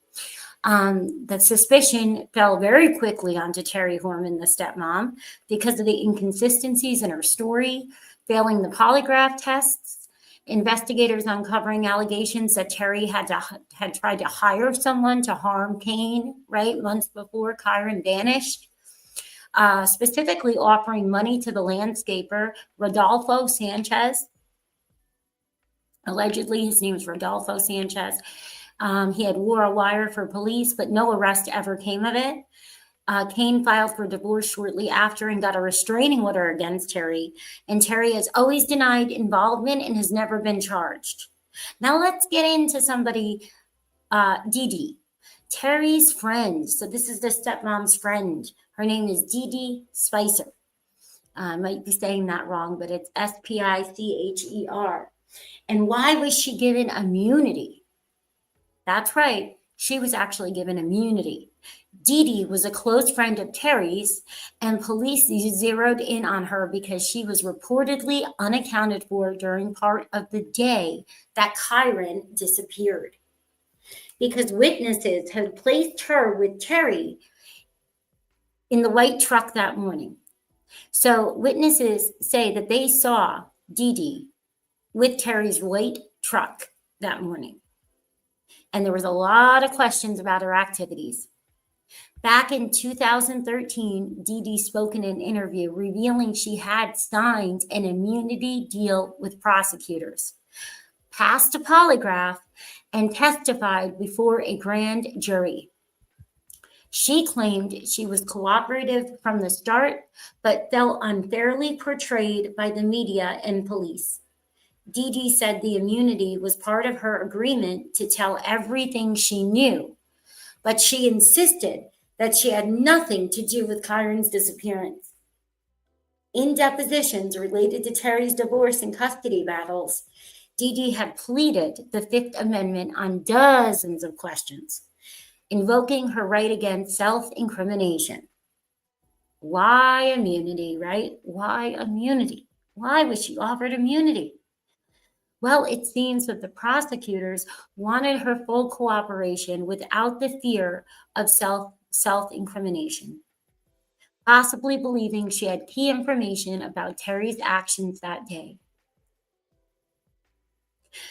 The suspicion fell very quickly onto Terry Horman, the stepmom, because of the inconsistencies in her story, failing the polygraph tests, investigators uncovering allegations that Terry had tried to hire someone to harm Kane, right, months before Kyron vanished, specifically offering money to the landscaper, Rodolfo Sanchez. Allegedly, his name is Rodolfo Sanchez. He had wore a wire for police, but no arrest ever came of it. Kane filed for divorce shortly after and got a restraining order against Terry. And Terry has always denied involvement and has never been charged. Now let's get into somebody, Dee Dee, Terry's friend. So this is the stepmom's friend. Her name is Dee Dee Spicer. I might be saying that wrong, but it's Spicher. And why was she given immunity? That's right. She was actually given immunity. Dee Dee was a close friend of Terry's, and police zeroed in on her because she was reportedly unaccounted for during part of the day that Kyron disappeared. Because witnesses had placed her with Terry in the white truck that morning. So witnesses say that they saw Dee Dee with Terry's white truck that morning. And there was a lot of questions about her activities. Back in 2013, Dee Dee spoke in an interview revealing she had signed an immunity deal with prosecutors, passed a polygraph, and testified before a grand jury. She claimed she was cooperative from the start, but felt unfairly portrayed by the media and police. Dee Dee said the immunity was part of her agreement to tell everything she knew, but she insisted that she had nothing to do with Kyron's disappearance. In depositions related to Terry's divorce and custody battles, Dee Dee had pleaded the Fifth Amendment on dozens of questions, invoking her right against self-incrimination. Why immunity, right? Why immunity? Why was she offered immunity? Well, it seems that the prosecutors wanted her full cooperation without the fear of self-incrimination, possibly believing she had key information about Terry's actions that day.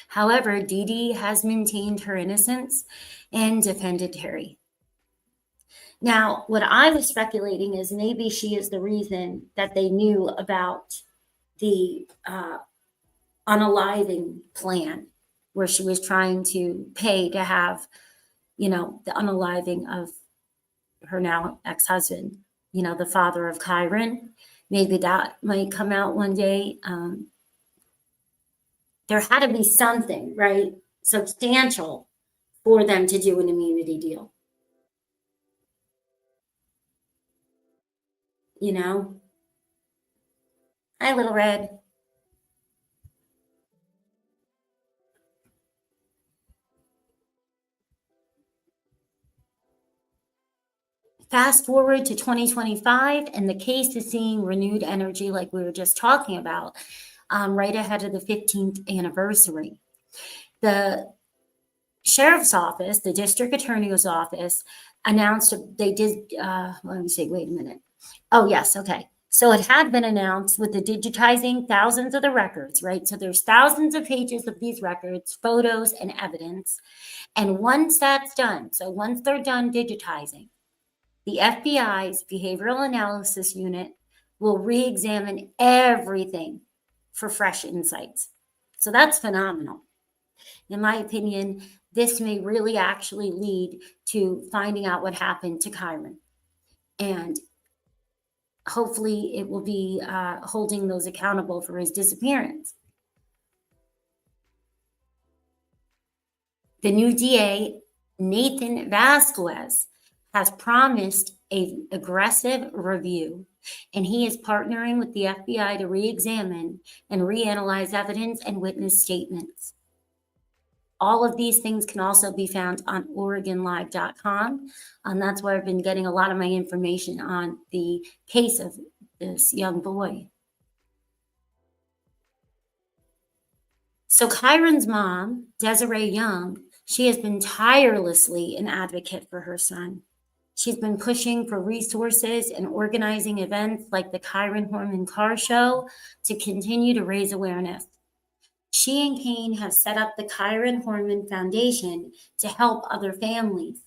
However, Dee Dee has maintained her innocence and defended Terry. Now, what I was speculating is maybe she is the reason that they knew about the unaliving plan, where she was trying to pay to have, the unaliving of her now ex-husband, the father of Kyron. Maybe that might come out one day. There had to be something, right, substantial for them to do an immunity deal. Hi, Little Red. Fast forward to 2025, and the case is seeing renewed energy like we were just talking about, right ahead of the 15th anniversary. The sheriff's office, the district attorney's office, announced they did, let me see, wait a minute. Oh, yes, okay. So it had been announced with the digitizing thousands of the records, right? So there's thousands of pages of these records, photos, and evidence. And once that's done, so once they're done digitizing, the FBI's Behavioral Analysis Unit will re-examine everything for fresh insights. So that's phenomenal. In my opinion, this may really actually lead to finding out what happened to Kyron. And hopefully it will be holding those accountable for his disappearance. The new DA, Nathan Vasquez, has promised an aggressive review, and he is partnering with the FBI to re-examine and reanalyze evidence and witness statements. All of these things can also be found on OregonLive.com. And that's where I've been getting a lot of my information on the case of this young boy. So Kyron's mom, Desiree Young, she has been tirelessly an advocate for her son. She's been pushing for resources and organizing events like the Kyron Horman Car Show to continue to raise awareness. She and Kane have set up the Kyron Horman Foundation to help other families.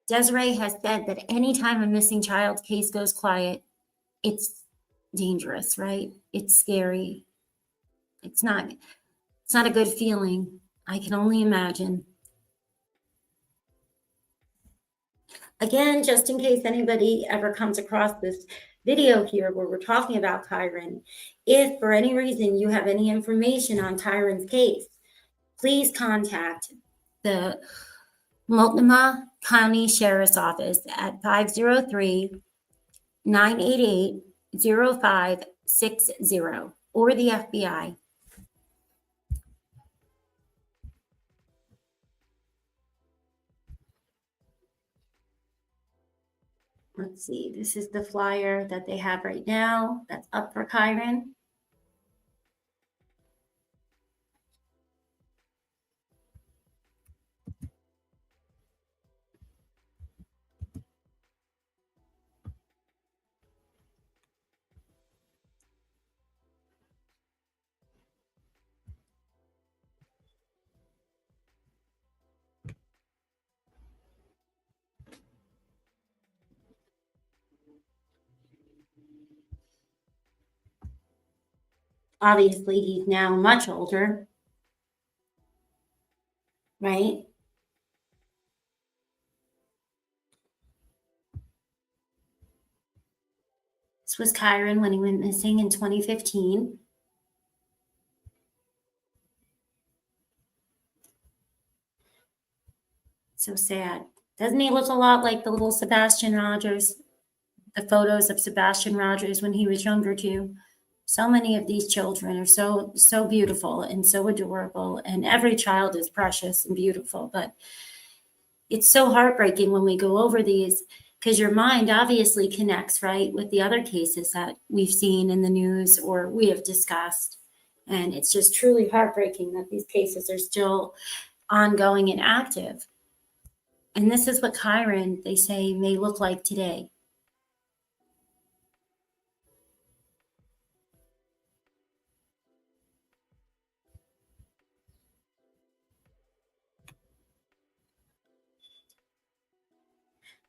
Desiree has said that anytime a missing child case goes quiet, it's dangerous, right? It's scary. It's not a good feeling. I can only imagine. Again, just in case anybody ever comes across this video here where we're talking about Kyron, if for any reason you have any information on Kyron's case, please contact the Multnomah County Sheriff's Office at 503-988-0560 or the FBI. Let's see, this is the flyer that they have right now that's up for Kyron. Obviously, he's now much older, right? This was Kyron when he went missing in 2015. So sad. Doesn't he look a lot like the little Sebastian Rogers? The photos of Sebastian Rogers when he was younger too. So many of these children are so beautiful and so adorable, and every child is precious and beautiful, but it's so heartbreaking when we go over these, because your mind obviously connects, right, with the other cases that we've seen in the news or we have discussed. And it's just truly heartbreaking that these cases are still ongoing and active. And this is what Kyron, they say, may look like today.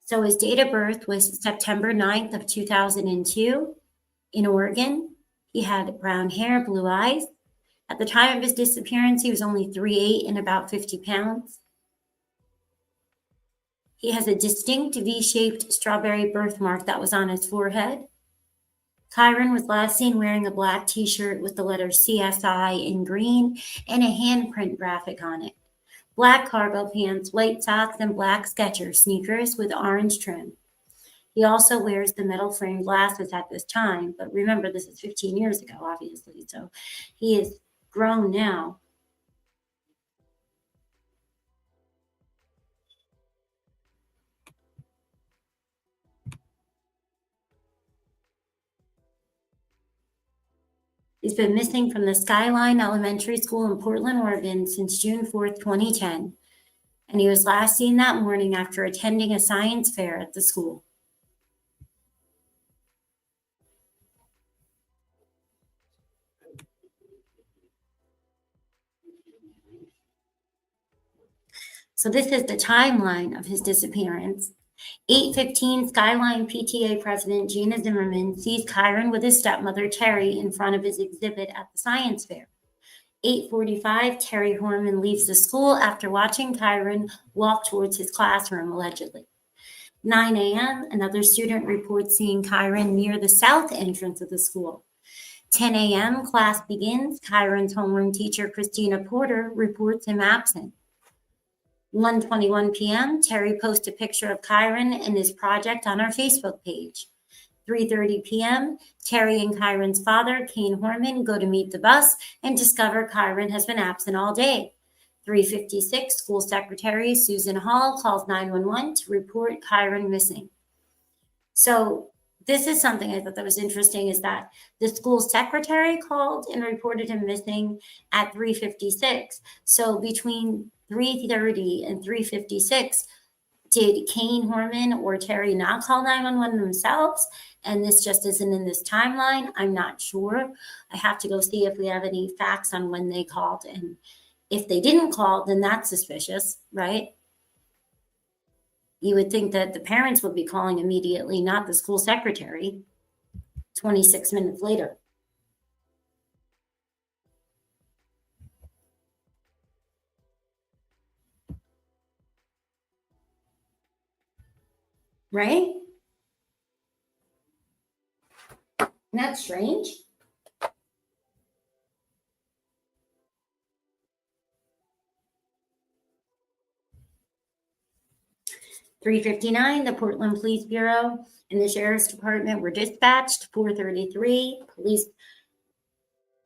So his date of birth was September 9th of 2002 in Oregon. He had brown hair, blue eyes. At the time of his disappearance, he was only 3'8" and about 50 pounds. He has a distinct V-shaped strawberry birthmark that was on his forehead. Kyron was last seen wearing a black t-shirt with the letter CSI in green and a handprint graphic on it. Black cargo pants, white socks, and black Skechers sneakers with orange trim. He also wears the metal frame glasses at this time, but remember, this is 15 years ago, obviously, so he is grown now. He's been missing from the Skyline Elementary School in Portland, Oregon since June 4th, 2010. And he was last seen that morning after attending a science fair at the school. So this is the timeline of his disappearance. 8:15, Skyline PTA President Gina Zimmerman sees Kyron with his stepmother, Terry, in front of his exhibit at the science fair. 8:45, Terry Horman leaves the school after watching Kyron walk towards his classroom, allegedly. 9 a.m., another student reports seeing Kyron near the south entrance of the school. 10 a.m., class begins. Kyron's homeroom teacher, Christina Porter, reports him absent. 1:21 p.m., Terry posts a picture of Kyron and his project on our Facebook page. 3:30 p.m., Terry and Kyron's father, Kane Horman, go to meet the bus and discover Kyron has been absent all day. 3:56, school secretary Susan Hall calls 911 to report Kyron missing. So this is something I thought that was interesting, is that the school secretary called and reported him missing at 3:56. So between 3:30 and 3:56, did Kane Horman or Terry not call 911 themselves? And this just isn't in this timeline. I'm not sure. I have to go see if we have any facts on when they called. And if they didn't call, then that's suspicious, right? You would think that the parents would be calling immediately, not the school secretary, 26 minutes later. Right? Isn't that strange? $3:59, the Portland Police Bureau and the Sheriff's Department were dispatched. 4:33, police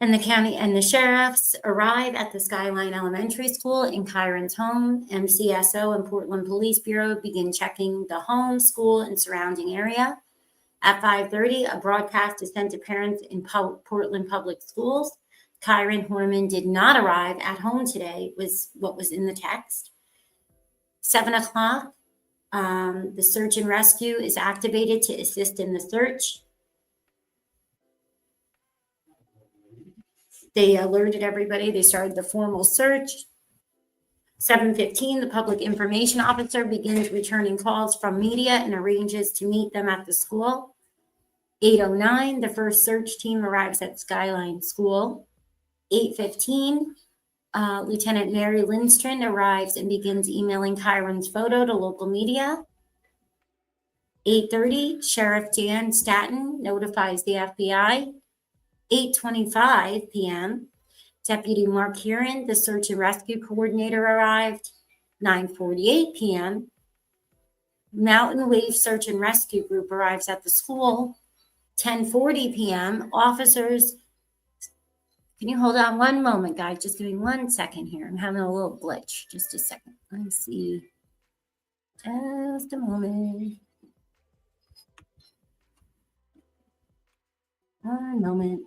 and the county and the sheriffs arrive at the Skyline Elementary School in Kyron's home. MCSO and Portland Police Bureau begin checking the home, school, and surrounding area. At 5:30, a broadcast is sent to parents in Portland Public Schools. Kyron Horman did not arrive at home today, was what was in the text. 7 o'clock, the search and rescue is activated to assist in the search. They alerted everybody. They started the formal search. 7:15, the public information officer begins returning calls from media and arranges to meet them at the school. 8:09, the first search team arrives at Skyline School. 8:15, Lieutenant Mary Lindstrom arrives and begins emailing Kyron's photo to local media. 8:30, Sheriff Dan Staton notifies the FBI. 8:25 p.m., Deputy Mark Huron, the search and rescue coordinator, arrived. 9:48 p.m., Mountain Wave Search and Rescue Group arrives at the school. 10:40 p.m., officers. Can you hold on one moment, guys? Just give me 1 second here. I'm having a little glitch. Just a second. Let me see. Just a moment. 1 moment.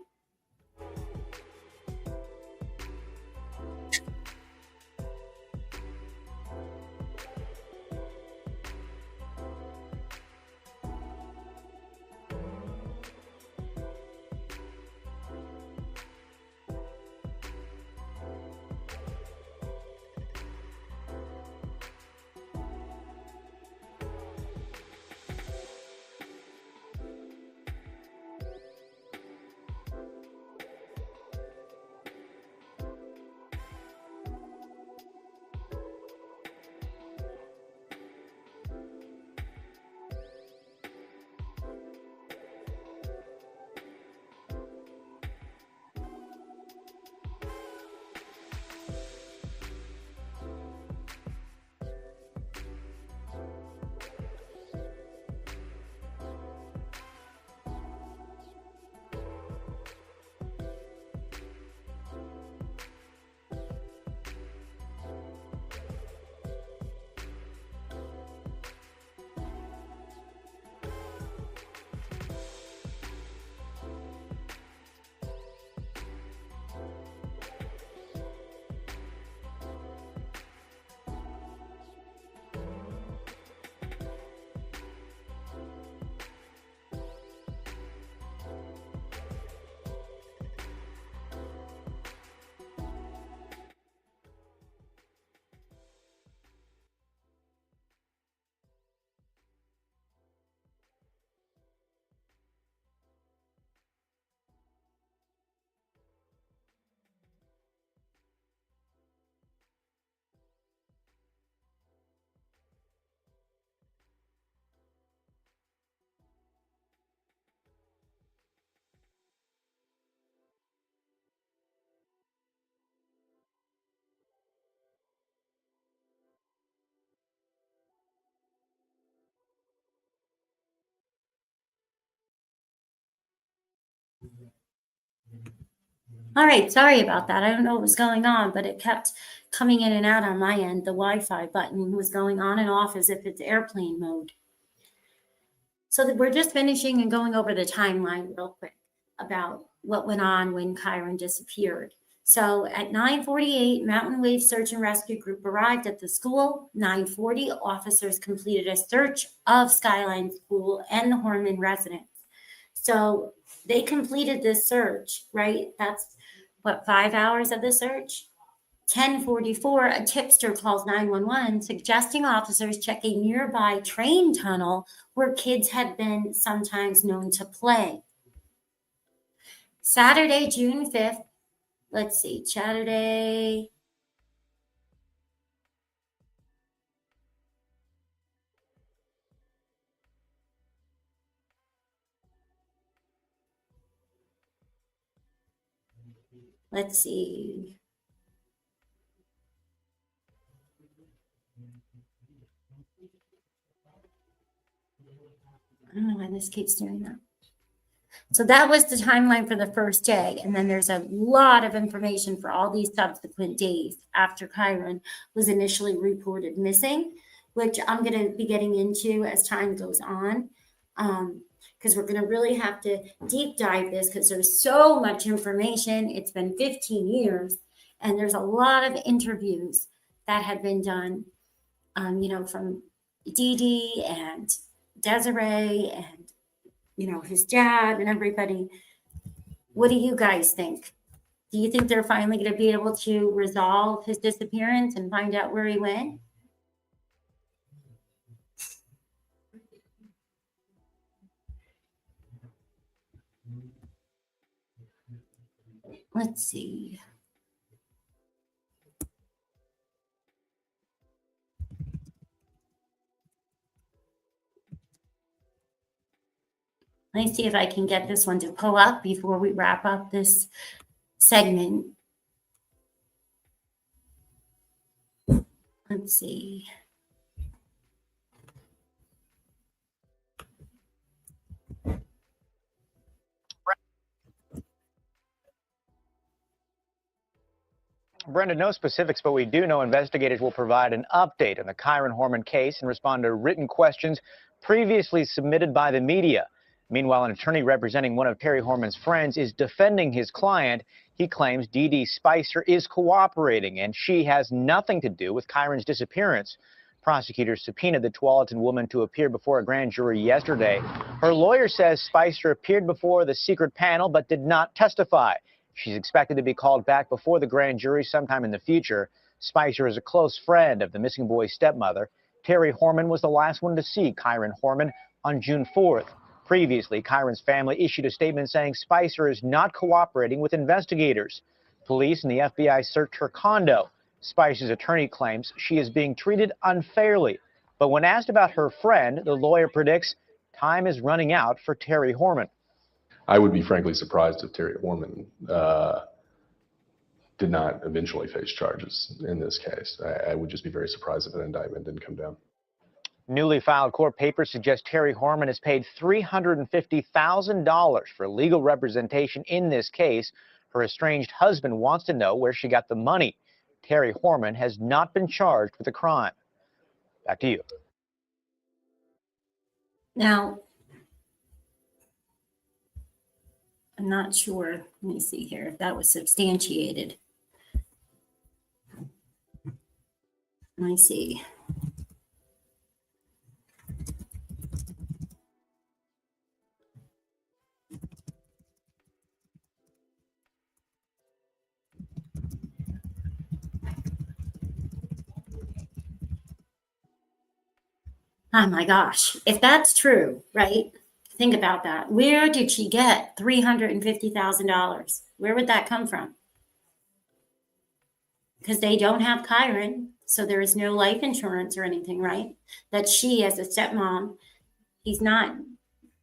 All right, sorry about that. I don't know what was going on, but it kept coming in and out on my end. The Wi-Fi button was going on and off as if it's airplane mode. So we're just finishing and going over the timeline real quick about what went on when Kyron disappeared. So at 9:48, Mountain Wave Search and Rescue Group arrived at the school. 9:40, officers completed a search of Skyline School and the Horman residence. So they completed this search, right? That's what, 5 hours of the search? 10:44, a tipster calls 911 suggesting officers check a nearby train tunnel where kids had been sometimes known to play. Saturday, June 5th, let's see, Saturday. Let's see. I don't know why this keeps doing that. So that was the timeline for the first day. And then there's a lot of information for all these subsequent days after Kyron was initially reported missing, which I'm going to be getting into as time goes on. Because we're going to really have to deep dive this because there's so much information. It's been 15 years and there's a lot of interviews that have been done, from Dee Dee and Desiree and, his dad and everybody. What do you guys think? Do you think they're finally going to be able to resolve his disappearance and find out where he went? Let's see. Let me see if I can get this one to pull up before we wrap up this segment. Let's see. Brenda, no specifics, but we do know investigators will provide an update on the Kyron Horman case and respond to written questions previously submitted by the media. Meanwhile, an attorney representing one of Terry Horman's friends is defending his client. He claims Dee Dee Spicer is cooperating and she has nothing to do with Kyron's disappearance. Prosecutors subpoenaed the Tualatin woman to appear before a grand jury yesterday. Her lawyer says Spicer appeared before the secret panel but did not testify. She's expected to be called back before the grand jury sometime in the future. Spicer is a close friend of the missing boy's stepmother. Terry Horman was the last one to see Kyron Horman on June 4th. Previously, Kyron's family issued a statement saying Spicer is not cooperating with investigators. Police and the FBI searched her condo. Spicer's attorney claims she is being treated unfairly. But when asked about her friend, the lawyer predicts time is running out for Terry Horman. I would be frankly surprised if Terry Horman did not eventually face charges in this case. I would just be very surprised if an indictment didn't come down. Newly filed court papers suggest Terry Horman has paid $350,000 for legal representation in this case. Her estranged husband wants to know where she got the money. Terry Horman has not been charged with the crime. Back to you. Now, I'm not sure. Let me see here if that was substantiated. Let me see. Oh my gosh, if that's true, right? Think about that. Where did she get $350,000? Where would that come from? Because they don't have Kyron, so there is no life insurance or anything, right? That she, as a stepmom, he's not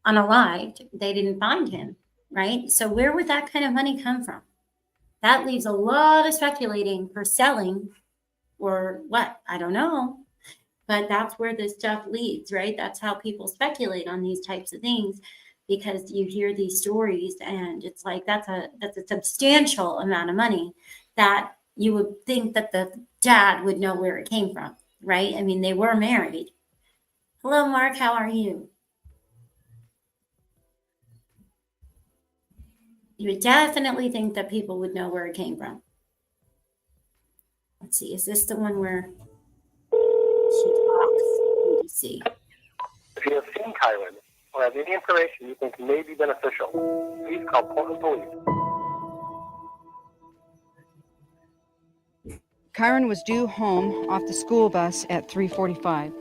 unalived. They didn't find him, right? So where would that kind of money come from? That leaves a lot of speculating for selling or what? I don't know. But that's where this stuff leads, right? That's how people speculate on these types of things, because you hear these stories and it's like that's a substantial amount of money that you would think that the dad would know where it came from, right? I mean, they were married. Hello, Mark. How are you? You would definitely think that people would know where it came from. Let's see. Is this the one where she talks? Let me see. If you have seen Kyron or have any information you think may be beneficial, please call Portland Police. Kyron was due home off the school bus at 3:45.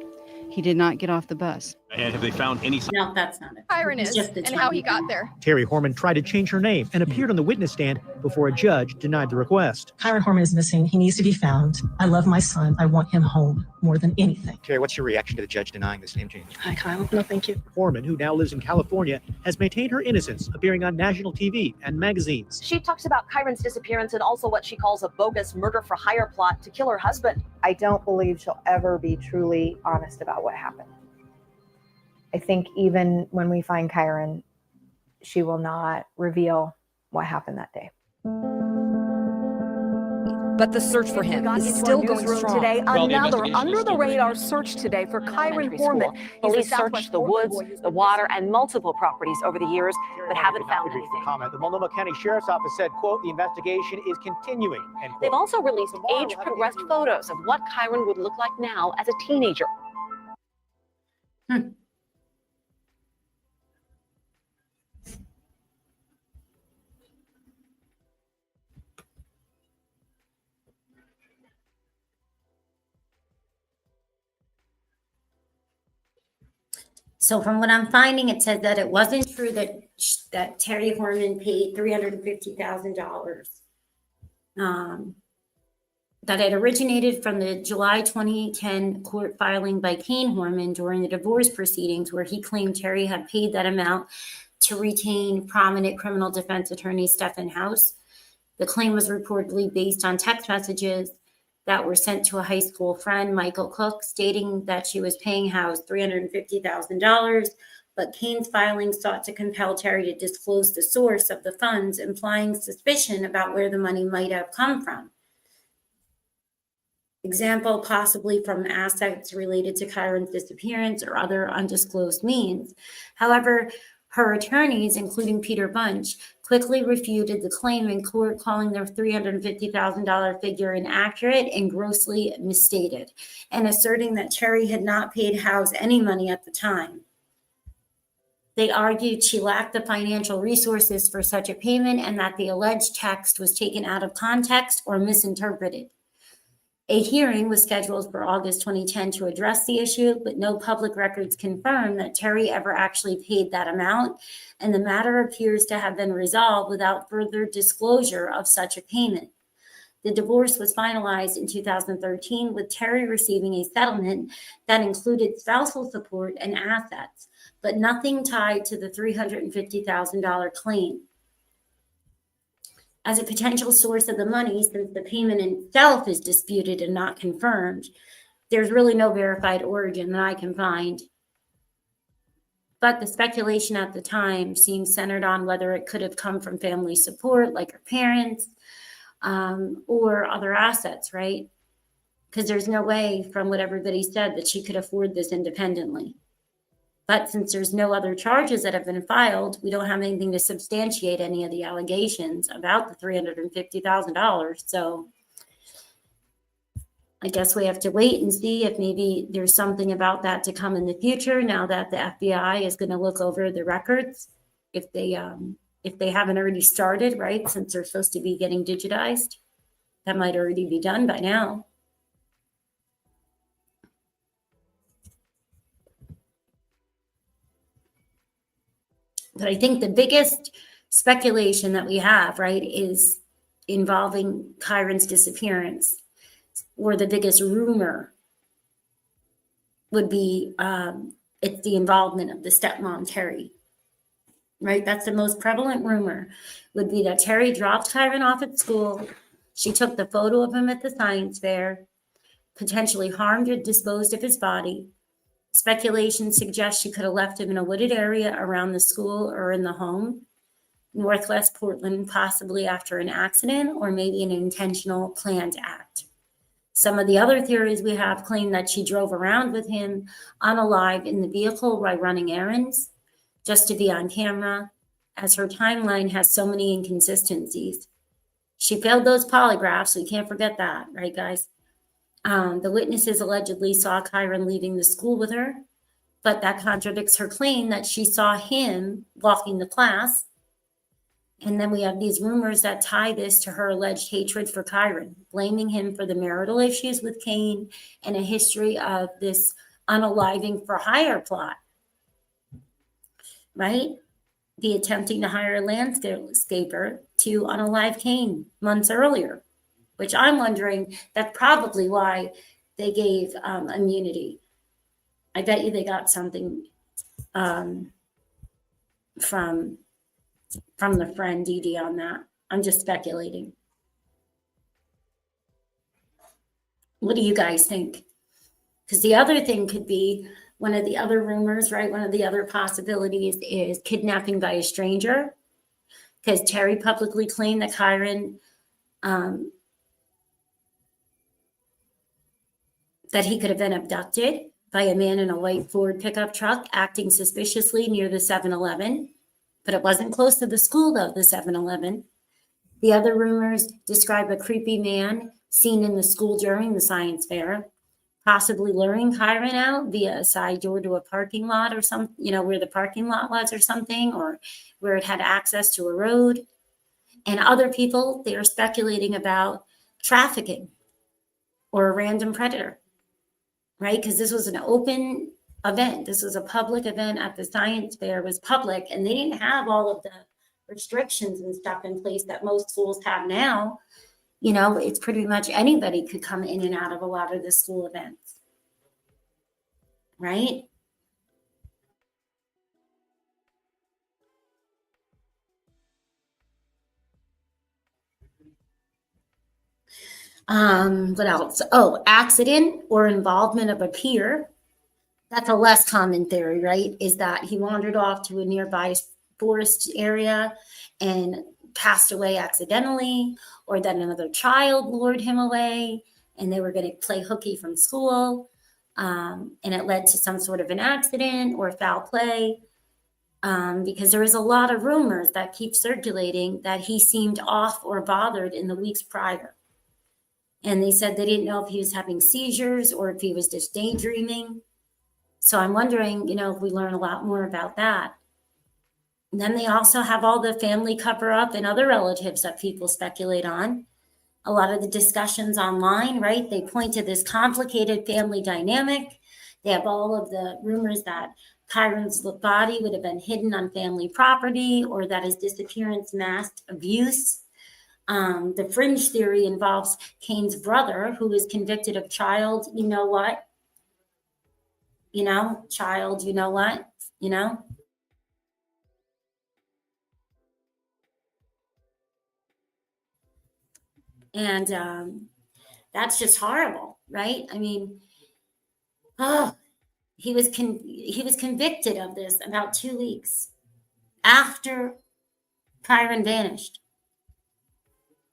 He did not get off the bus. And have they found any? No, that's not it. Kyron is, and how he got there. Terry Horman tried to change her name and appeared on the witness stand before a judge denied the request. Kyron Horman is missing. He needs to be found. I love my son. I want him home more than anything. Terry, what's your reaction to the judge denying this name change? Hi, Kyle. No, thank you. Horman, who now lives in California, has maintained her innocence, appearing on national TV and magazines. She talks about Kyron's disappearance and also what she calls a bogus murder-for-hire plot to kill her husband. I don't believe she'll ever be truly honest about what happened. I think even when we find Kyron, she will not reveal what happened that day. But the search for him is still going strong. Today, another under-the-radar search today for Kyron Horman. Police searched the woods, the water, and multiple properties over the years, but haven't found anything. The Multnomah County Sheriff's Office said, quote, the investigation is continuing, end quote. They've also released age-progressed photos of what Kyron would look like now as a teenager. So from what I'm finding, it said that it wasn't true that Terry Horman paid $350,000 that had originated from the July 2010 court filing by Kyron Horman during the divorce proceedings, where he claimed Terry had paid that amount to retain prominent criminal defense attorney Stephen House. The claim was reportedly based on text messages that were sent to a high school friend, Michael Cook, stating that she was paying House $350,000, but Kane's filing sought to compel Terry to disclose the source of the funds, implying suspicion about where the money might have come from. Example, possibly from assets related to Kyron's disappearance or other undisclosed means. However, her attorneys, including Peter Bunch, quickly refuted the claim in court, calling their $350,000 figure inaccurate and grossly misstated, and asserting that Terry had not paid House any money at the time. They argued she lacked the financial resources for such a payment and that the alleged text was taken out of context or misinterpreted. A hearing was scheduled for August 2010 to address the issue, but no public records confirm that Terry ever actually paid that amount, and the matter appears to have been resolved without further disclosure of such a payment. The divorce was finalized in 2013, with Terry receiving a settlement that included spousal support and assets, but nothing tied to the $350,000 claim. As a potential source of the money, since the payment itself is disputed and not confirmed, there's really no verified origin that I can find. But the speculation at the time seems centered on whether it could have come from family support, like her parents, or other assets, right? Because there's no way, from what everybody said, that she could afford this independently. But since there's no other charges that have been filed, we don't have anything to substantiate any of the allegations about the $350,000. So I guess we have to wait and see if maybe there's something about that to come in the future, now that the FBI is going to look over the records, if they haven't already started, right? Since they're supposed to be getting digitized, that might already be done by now. But I think the biggest speculation that we have, right, is involving Kyron's disappearance, or the biggest rumor would be it's the involvement of the stepmom, Terry, right? That's the most prevalent rumor, would be that Terry dropped Kyron off at school. She took the photo of him at the science fair, potentially harmed or disposed of his body. Speculation suggests she could have left him in a wooded area around the school or in the home, Northwest Portland, possibly after an accident or maybe an intentional planned act. Some of the other theories we have claim that she drove around with him unalive in the vehicle while running errands, just to be on camera, as her timeline has so many inconsistencies. She failed those polygraphs, we can't forget that, right, guys? The witnesses allegedly saw Kyron leaving the school with her, but that contradicts her claim that she saw him walking the class. And then we have these rumors that tie this to her alleged hatred for Kyron, blaming him for the marital issues with Kane and a history of this unaliving for hire plot, right? The attempting to hire a landscaper to unalive Kane months earlier, which I'm wondering that's probably why they gave immunity. I bet you they got something from the friend Dee Dee on that. I'm just speculating. What do you guys think? Because the other thing could be, one of the other rumors, right? One of the other possibilities is kidnapping by a stranger. Because Terry publicly claimed that Kyron, that he could have been abducted by a man in a white Ford pickup truck acting suspiciously near the 7-Eleven. But it wasn't close to the school, though, the 7-Eleven. The other rumors describe a creepy man seen in the school during the science fair, possibly luring Kyron out via a side door to a parking lot or something, you know, where the parking lot was or something, or where it had access to a road. And other people, they are speculating about trafficking or a random predator, right? Because this was an open event. This was a public event at the science fair. It was public, and they didn't have all of the restrictions and stuff in place that most schools have now. it's pretty much anybody could come in and out of a lot of the school events, right? What else? Oh, accident or involvement of a peer. That's a less common theory, right? Is that he wandered off to a nearby forest area and passed away accidentally, or that another child lured him away and they were going to play hooky from school, and it led to some sort of an accident or foul play, because there is a lot of rumors that keep circulating that he seemed off or bothered in the weeks prior. And they said they didn't know if he was having seizures or if he was just daydreaming. So I'm wondering, if we learn a lot more about that. And then they also have all the family cover-up and other relatives that people speculate on. A lot of the discussions online, right? They point to this complicated family dynamic. They have all of the rumors that Kyron's body would have been hidden on family property, or that his disappearance masked abuse. The fringe theory involves Kane's brother, who was convicted of child, child, and that's just horrible, right? I mean, he was convicted of this about 2 weeks after Kyron vanished.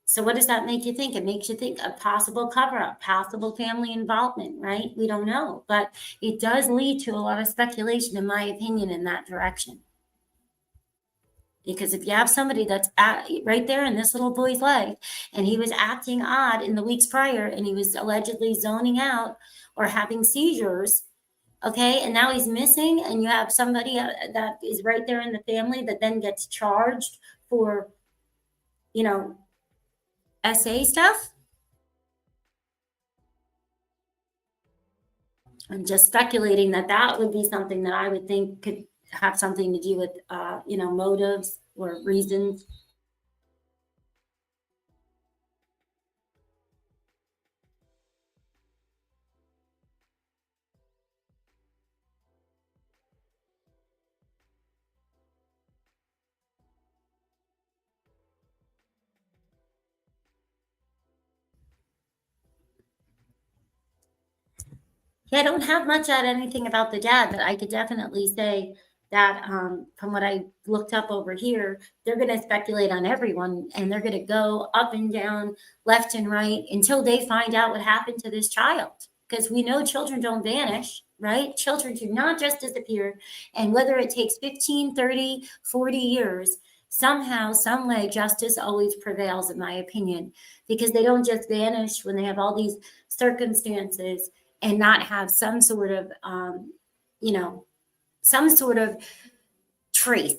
So what does that make you think? It makes you think a possible cover-up, possible family involvement, right? We don't know, but it does lead to a lot of speculation, in my opinion, in that direction. Because if you have somebody that's right there in this little boy's life, and he was acting odd in the weeks prior, and he was allegedly zoning out or having seizures, okay, and now he's missing, and you have somebody that is right there in the family that then gets charged for, SA stuff. I'm just speculating that would be something that I would think could have something to do with, motives or reasons. Yeah, I don't have much at anything about the dad, but I could definitely say that from what I looked up over here, they're going to speculate on everyone, and they're going to go up and down, left and right, until they find out what happened to this child. Because we know children don't vanish, right? Children do not just disappear. And whether it takes 15, 30, 40 years, somehow, some way, justice always prevails, in my opinion, because they don't just vanish when they have all these circumstances and not have some sort of, some sort of trace.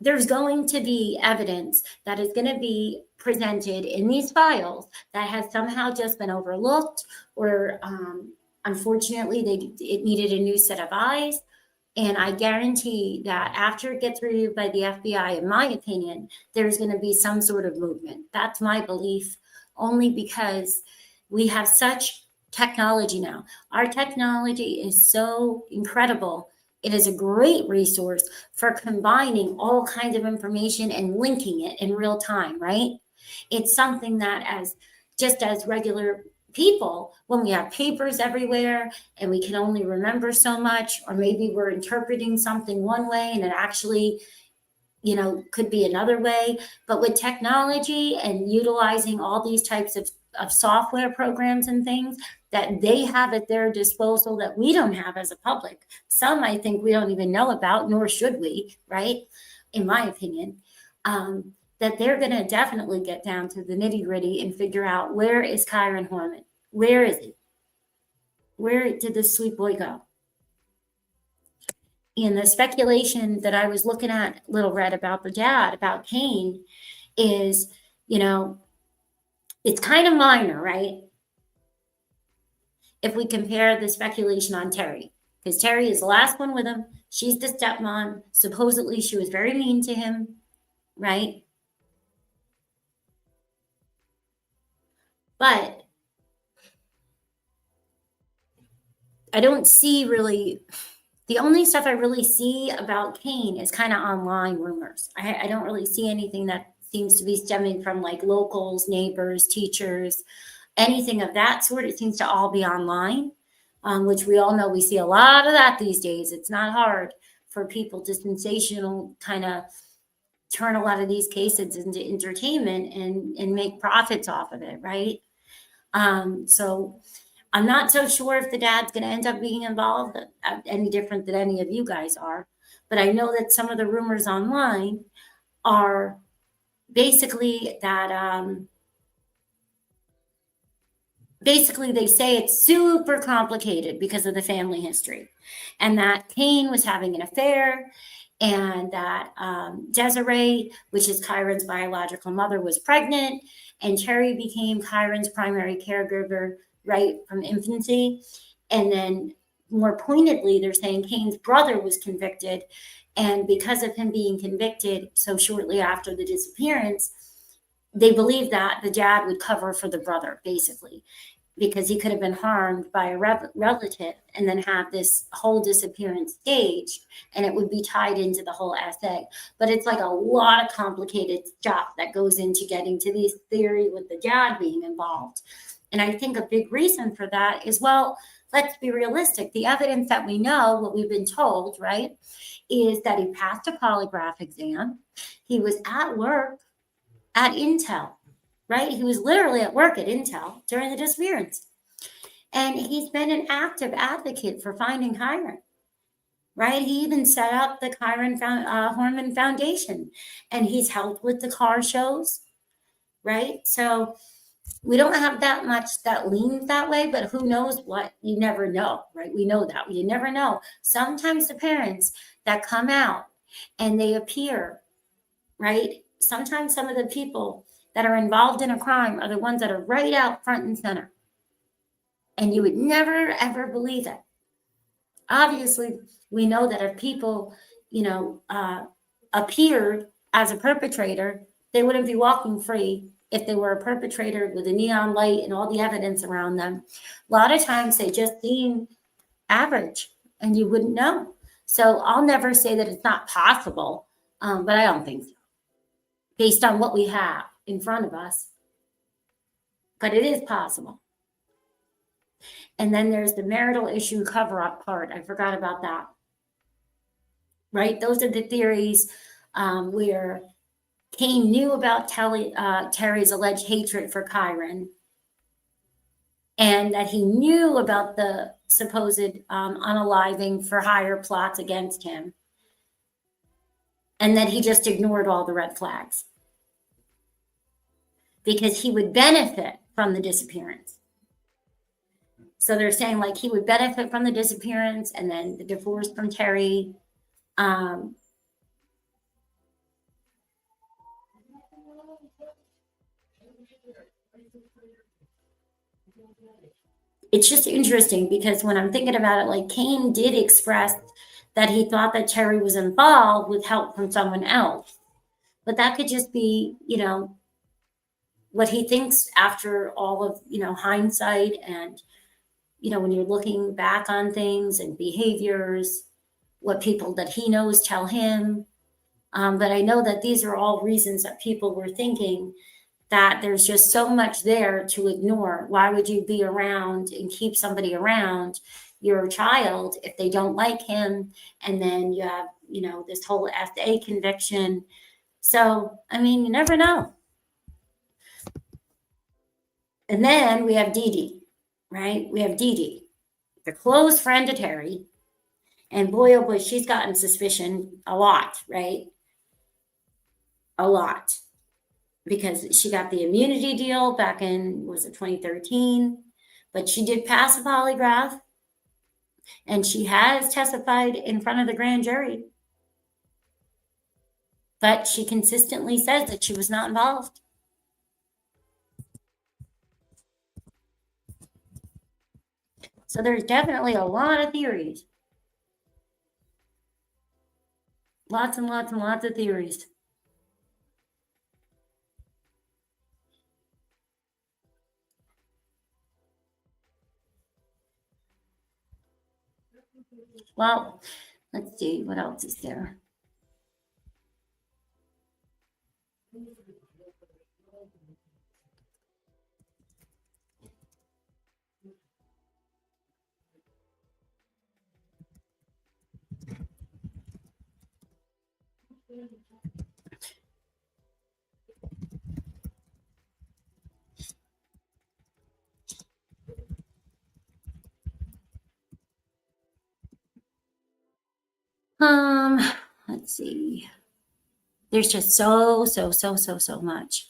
There's going to be evidence that is going to be presented in these files that has somehow just been overlooked, or unfortunately, it needed a new set of eyes. And I guarantee that after it gets reviewed by the FBI, in my opinion, there's going to be some sort of movement. That's my belief, only because we have such technology now. Our technology is so incredible. It is a great resource for combining all kinds of information and linking it in real time, right? It's something that as regular people, when we have papers everywhere and we can only remember so much, or maybe we're interpreting something one way and it actually, could be another way. But with technology and utilizing all these types of software programs and things that they have at their disposal that we don't have as a public. Some I think we don't even know about, nor should we, right? In my opinion, that they're going to definitely get down to the nitty gritty and figure out, where is Kyron Horman? Where is he? Where did this sweet boy go? And the speculation that I was looking at, Little Red, about the dad, about Kane, is, it's kind of minor, right? If we compare the speculation on Terry, because Terry is the last one with him. She's the stepmom. Supposedly she was very mean to him, right? But I don't see really, the only stuff I really see about Kane is kind of online rumors. I don't really see anything that seems to be stemming from like locals, neighbors, teachers, anything of that sort. It seems to all be online, which we all know we see a lot of that these days. It's not hard for people to sensational kind of turn a lot of these cases into entertainment and make profits off of it, right? So I'm not so sure if the dad's going to end up being involved any different than any of you guys are. But I know that some of the rumors online are basically that basically they say it's super complicated because of the family history, and that Kane was having an affair, and that Desiree, which is Kyron's biological mother, was pregnant, and Terry became Kyron's primary caregiver right from infancy. And then more pointedly, they're saying Kane's brother was convicted, and because of him being convicted so shortly after the disappearance, they believe that the dad would cover for the brother, basically, because he could have been harmed by a relative and then have this whole disappearance staged, and it would be tied into the whole essay. But it's like a lot of complicated stuff that goes into getting to this theory with the dad being involved. And I think a big reason for that is, well, let's be realistic. The evidence that we know, what we've been told, right, is that he passed a polygraph exam. He was at work at Intel, right? He was literally at work at Intel during the disappearance. And he's been an active advocate for finding Kyron, right? He even set up the Kyron Horman Foundation, and he's helped with the car shows, right? So we don't have that much that leans that way, but who knows what? You never know, right? We know that. You never know. Sometimes the parents that come out and they appear, right? Sometimes some of the people that are involved in a crime are the ones that are right out front and center. And you would never, ever believe it. Obviously, we know that if people, appeared as a perpetrator, they wouldn't be walking free if they were a perpetrator with a neon light and all the evidence around them. A lot of times they just seem average and you wouldn't know. So I'll never say that it's not possible, but I don't think so, based on what we have in front of us. But it is possible. And then there's the marital issue cover-up part. I forgot about that. Right? Those are the theories where Kane knew about Terry's alleged hatred for Kyron, and that he knew about the supposed unaliving for hire plots against him, and that he just ignored all the red flags because he would benefit from the disappearance. So they're saying like he would benefit from the disappearance and then the divorce from Terry. It's just interesting because when I'm thinking about it, like Kane did express that he thought that Terry was involved with help from someone else. But that could just be, what he thinks after all of, hindsight and, when you're looking back on things and behaviors, what people that he knows tell him. But I know that these are all reasons that people were thinking that there's just so much there to ignore. Why would you be around and keep somebody around your child if they don't like him? And then you have, this whole SA conviction. So, you never know. And then we have Dee Dee, right? We have Dee Dee, the close friend of Terry. And boy, oh boy, she's gotten suspicion a lot, right? A lot. Because she got the immunity deal back in, 2013? But she did pass a polygraph. And she has testified in front of the grand jury. But she consistently says that she was not involved. So there's definitely a lot of theories. Lots and lots and lots of theories. Well, let's see, what else is there? Let's see. There's just so much.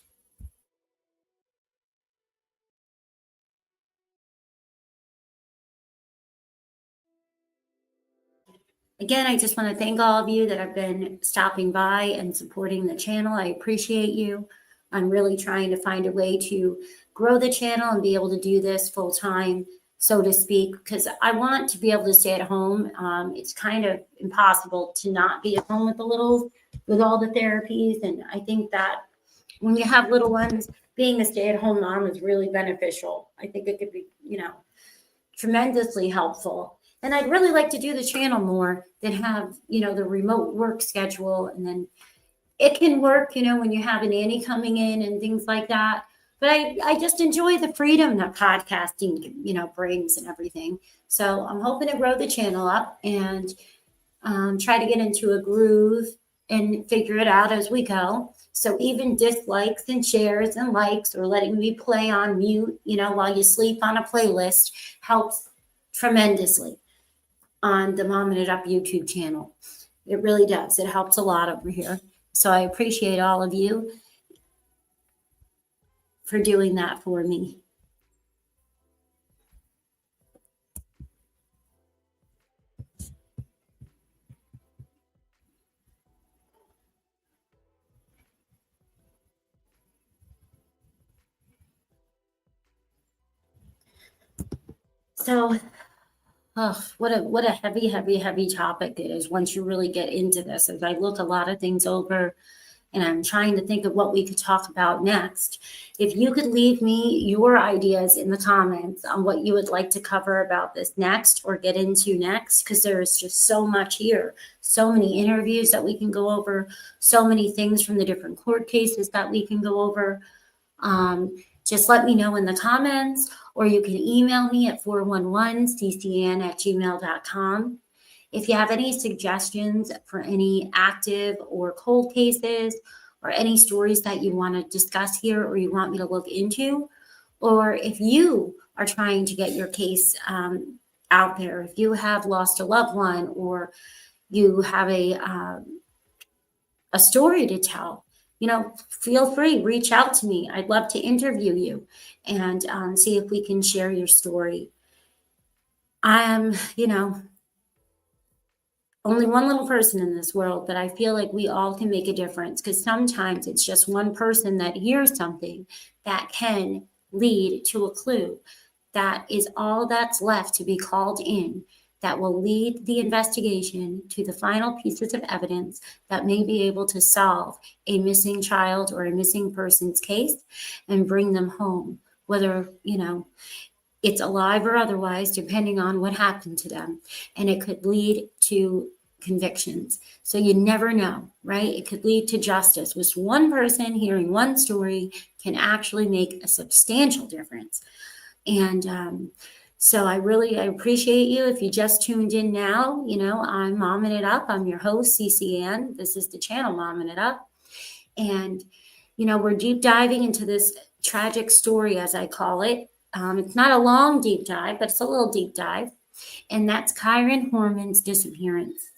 Again, I just want to thank all of you that have been stopping by and supporting the channel. I appreciate you. I'm really trying to find a way to grow the channel and be able to do this full time, so to speak, because I want to be able to stay at home. It's kind of impossible to not be at home with the littles, with all the therapies. And I think that when you have little ones, being a stay-at-home mom is really beneficial. I think it could be, tremendously helpful. And I'd really like to do the channel more than have, the remote work schedule. And then it can work, when you have a nanny coming in and things like that. But I just enjoy the freedom that podcasting, brings and everything. So I'm hoping to grow the channel up and try to get into a groove and figure it out as we go. So even dislikes and shares and likes, or letting me play on mute, while you sleep on a playlist, helps tremendously on the Mommin It Up YouTube channel. It really does. It helps a lot over here. So I appreciate all of you for doing that for me. So, what a heavy topic it is once you really get into this. As I look a lot of things over and I'm trying to think of what we could talk about next. If you could leave me your ideas in the comments on what you would like to cover about this next or get into next, because there's just so much here, so many interviews that we can go over, so many things from the different court cases that we can go over. Just let me know in the comments, or you can email me at 411ccn@gmail.com. If you have any suggestions for any active or cold cases, or any stories that you want to discuss here or you want me to look into, or if you are trying to get your case out there, if you have lost a loved one or you have a story to tell, feel free, reach out to me. I'd love to interview you and see if we can share your story. I am, only one little person in this world, but I feel like we all can make a difference, because sometimes it's just one person that hears something that can lead to a clue. That is all that's left to be called in, that will lead the investigation to the final pieces of evidence that may be able to solve a missing child or a missing person's case and bring them home, whether, it's alive or otherwise, depending on what happened to them. And it could lead to convictions. So you never know, right? It could lead to justice. With one person hearing one story can actually make a substantial difference. And so I appreciate you. If you just tuned in now, I'm Mommin It Up. I'm your host, CCN. This is the channel Mommin It Up. And, we're deep diving into this tragic story, as I call it. It's not a long deep dive, but it's a little deep dive. And that's Kyron Horman's disappearance.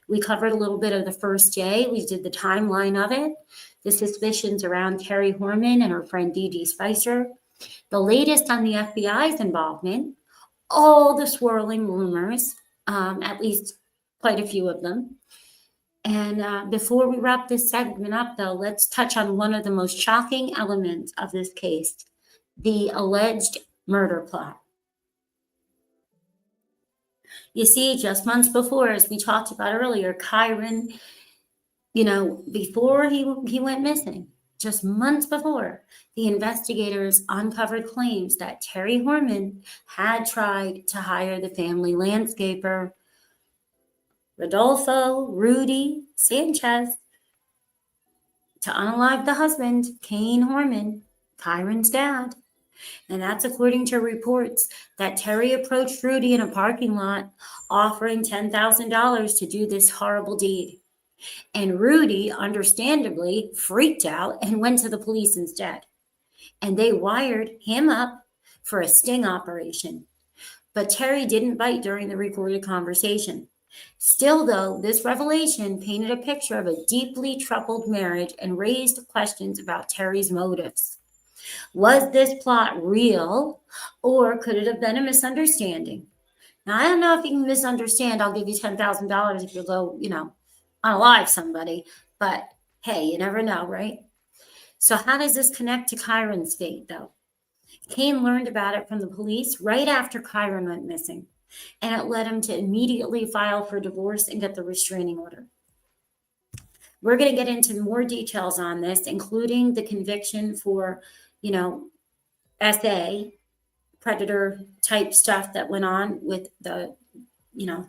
We covered a little bit of the first day. We did the timeline of it, the suspicions around Terry Horman and her friend Dee Spicer, the latest on the FBI's involvement, all the swirling rumors, at least quite a few of them. And before we wrap this segment up, though, let's touch on one of the most shocking elements of this case, the alleged murder plot. You see, just months before, as we talked about earlier, Kyron, before he went missing, just months before, the investigators uncovered claims that Terry Horman had tried to hire the family landscaper Rodolfo Rudy Sanchez to unalive the husband, Kane Horman, Kyron's dad. And that's according to reports that Terry approached Rudy in a parking lot offering $10,000 to do this horrible deed. And Rudy, understandably, freaked out and went to the police instead. And they wired him up for a sting operation. But Terry didn't bite during the recorded conversation. Still, though, this revelation painted a picture of a deeply troubled marriage and raised questions about Terry's motives. Was this plot real, or could it have been a misunderstanding? Now, I don't know if you can misunderstand, I'll give you $10,000 if you go, unalive somebody. But hey, you never know, right? So how does this connect to Kyron's fate, though? Kane learned about it from the police right after Kyron went missing, and it led him to immediately file for divorce and get the restraining order. We're going to get into more details on this, including the conviction for, SA, predator type stuff that went on with the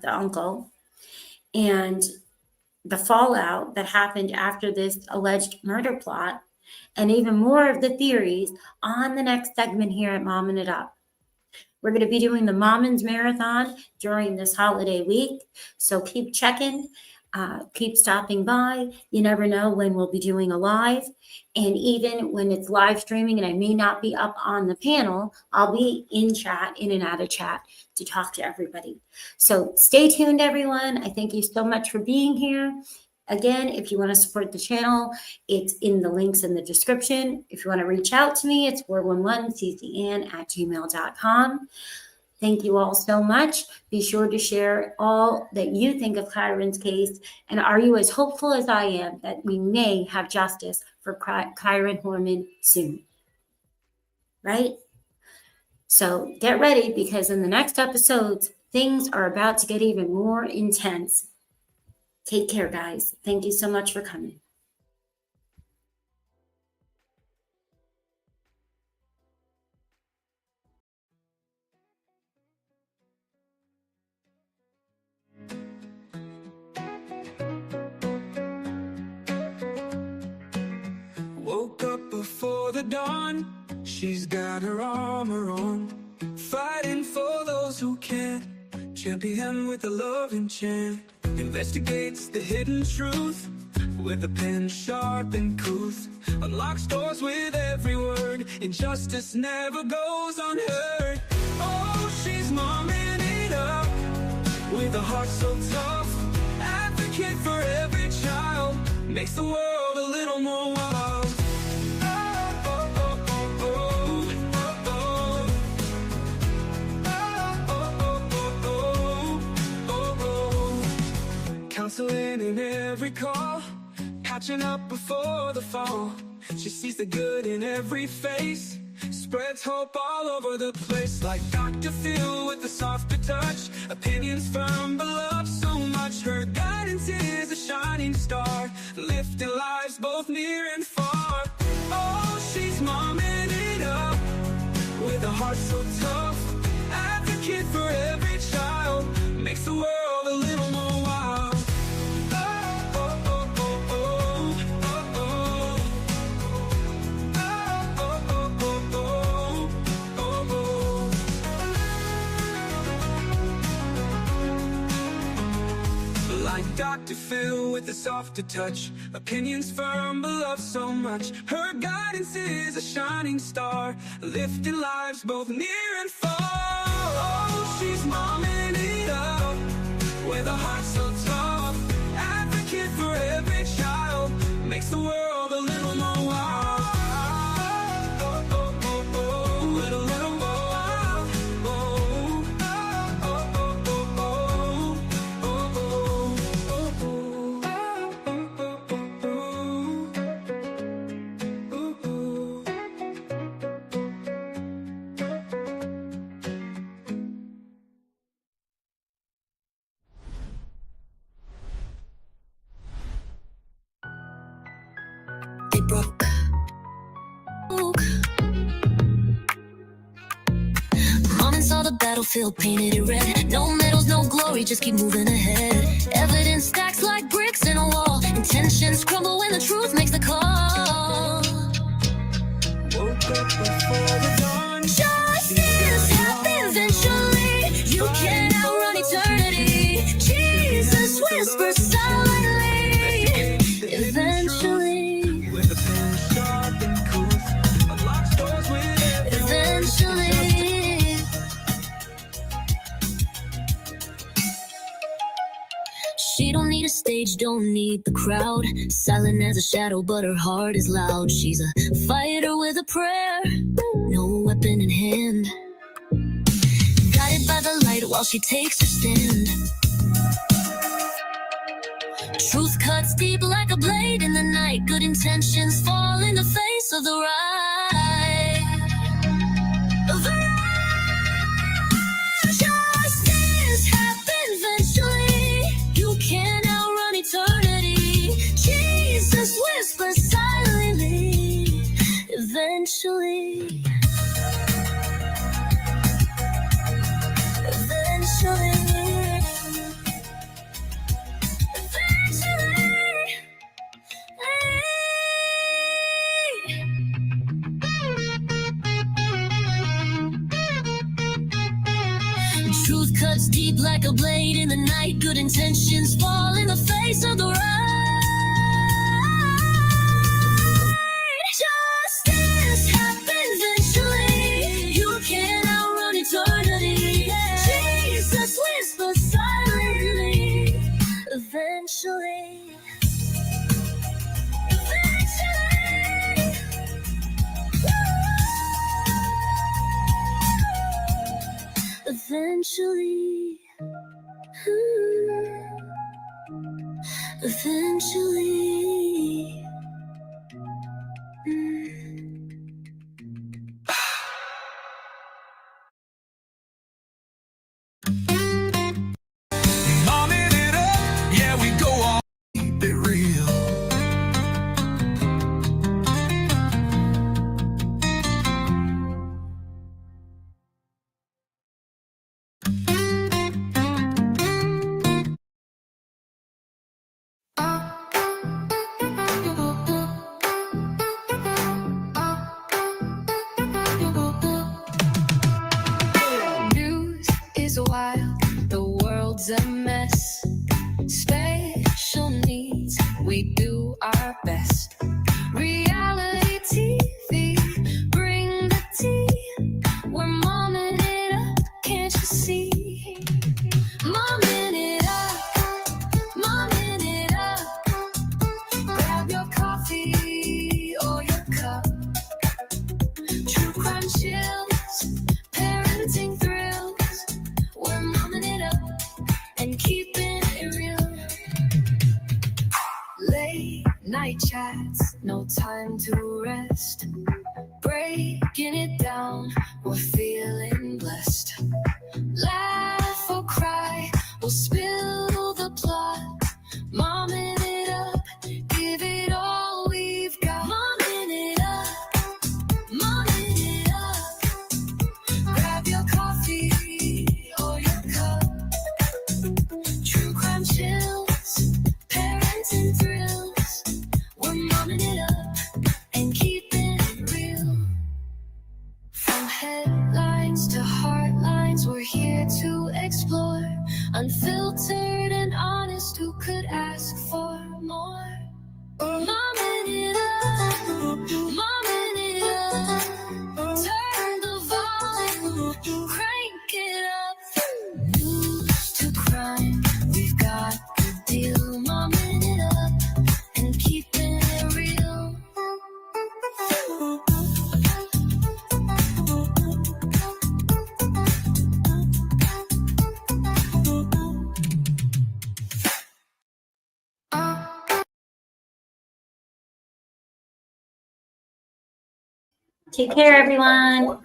uncle, and the fallout that happened after this alleged murder plot, and even more of the theories on the next segment here at Mommin It Up. We're going to be doing the Mommins Marathon during this holiday week, so keep checking, keep stopping by. You never know when we'll be doing a live, and even when it's live streaming and I may not be up on the panel, I'll be in and out of chat to talk to everybody. So stay tuned, everyone. I thank you so much for being here. Again, if you want to support the channel, it's in the links in the description. If you want to reach out to me, it's 411ccn@gmail.com. Thank you all so much. Be sure to share all that you think of Kyron's case. And are you as hopeful as I am that we may have justice for Kyron Horman soon? Right? So get ready, because in the next episodes, things are about to get even more intense. Take care, guys. Thank you so much for coming. Woke up before the dawn. She's got her armor on, fighting for those who can't. Champion with a loving chant. Investigates the hidden truth with a pen sharp and couth. Unlocks doors with every word. Injustice never goes unheard. Oh, she's momming it up with a heart so tough. Advocate for every child. Makes the world a little more wild. Counseling in every call, catching up before the fall. She sees the good in every face, spreads hope all over the place. Like Dr. Phil with a softer touch, opinions firm but love so much. Her guidance is a shining star, lifting lives both near and far. Oh, she's momming it up with a heart so tough. Advocate for every child, makes the world a little more wild. Dr. Phil with a softer touch, opinions firm but love so much. Her guidance is a shining star, lifting lives both near and far. Oh, she's momming it up with a heart so tough. Advocate for every child, makes the world a little more wild. Battlefield painted in red, no medals, no glory, just keep moving ahead. Evidence stacks like bricks in a wall. Intentions crumble when the truth makes the call. Woke up before the dawn. Justice happens eventually. You can't outrun eternity. Jesus whispers silently. Eventually. With a pen sharp and cool. Unlocks doors with eventually. She don't need a stage, don't need the crowd. Silent as a shadow, but her heart is loud. She's a fighter with a prayer, no weapon in hand. Guided by the light while she takes her stand. Truth cuts deep like a blade in the night. Good intentions fall in the face of the right. Of the right. Justice happens eventually. You can't outrun eternity. Jesus whispers silently. Eventually. Eventually. Truth cuts deep like a blade in the night. Good intentions fall in the face of the right. Justice happens eventually. You can't outrun eternity. Jesus whispers silently. Eventually. Eventually, eventually. Mommin it up, yeah, we go all keep it real. News is wild, the world's a mess. Special needs, we do our best. Reality TV, bring the tea. We're momming it up, can't you see? Momming it up, momming it up. Grab your coffee or your cup. True crime chills, parenting thrills. We're momming it up and keeping it real. Late night chats, no time to rest. Breaking it down, we're feeling blessed. Laugh or cry, we'll spill the plot. Momming it up, give it all we've got. Momming it up, momming it up. Grab your coffee or your cup. True crime chills, parenting thrills. We're momming it up and keeping it real. From headlines to heartlines, we're here to explore. Unfiltered and honest, who could ask for more? Momming it up, momming it up. Turn the volume, crank it up. News to crime, we've got the deal. Momming it up and keeping it real. Take care, everyone.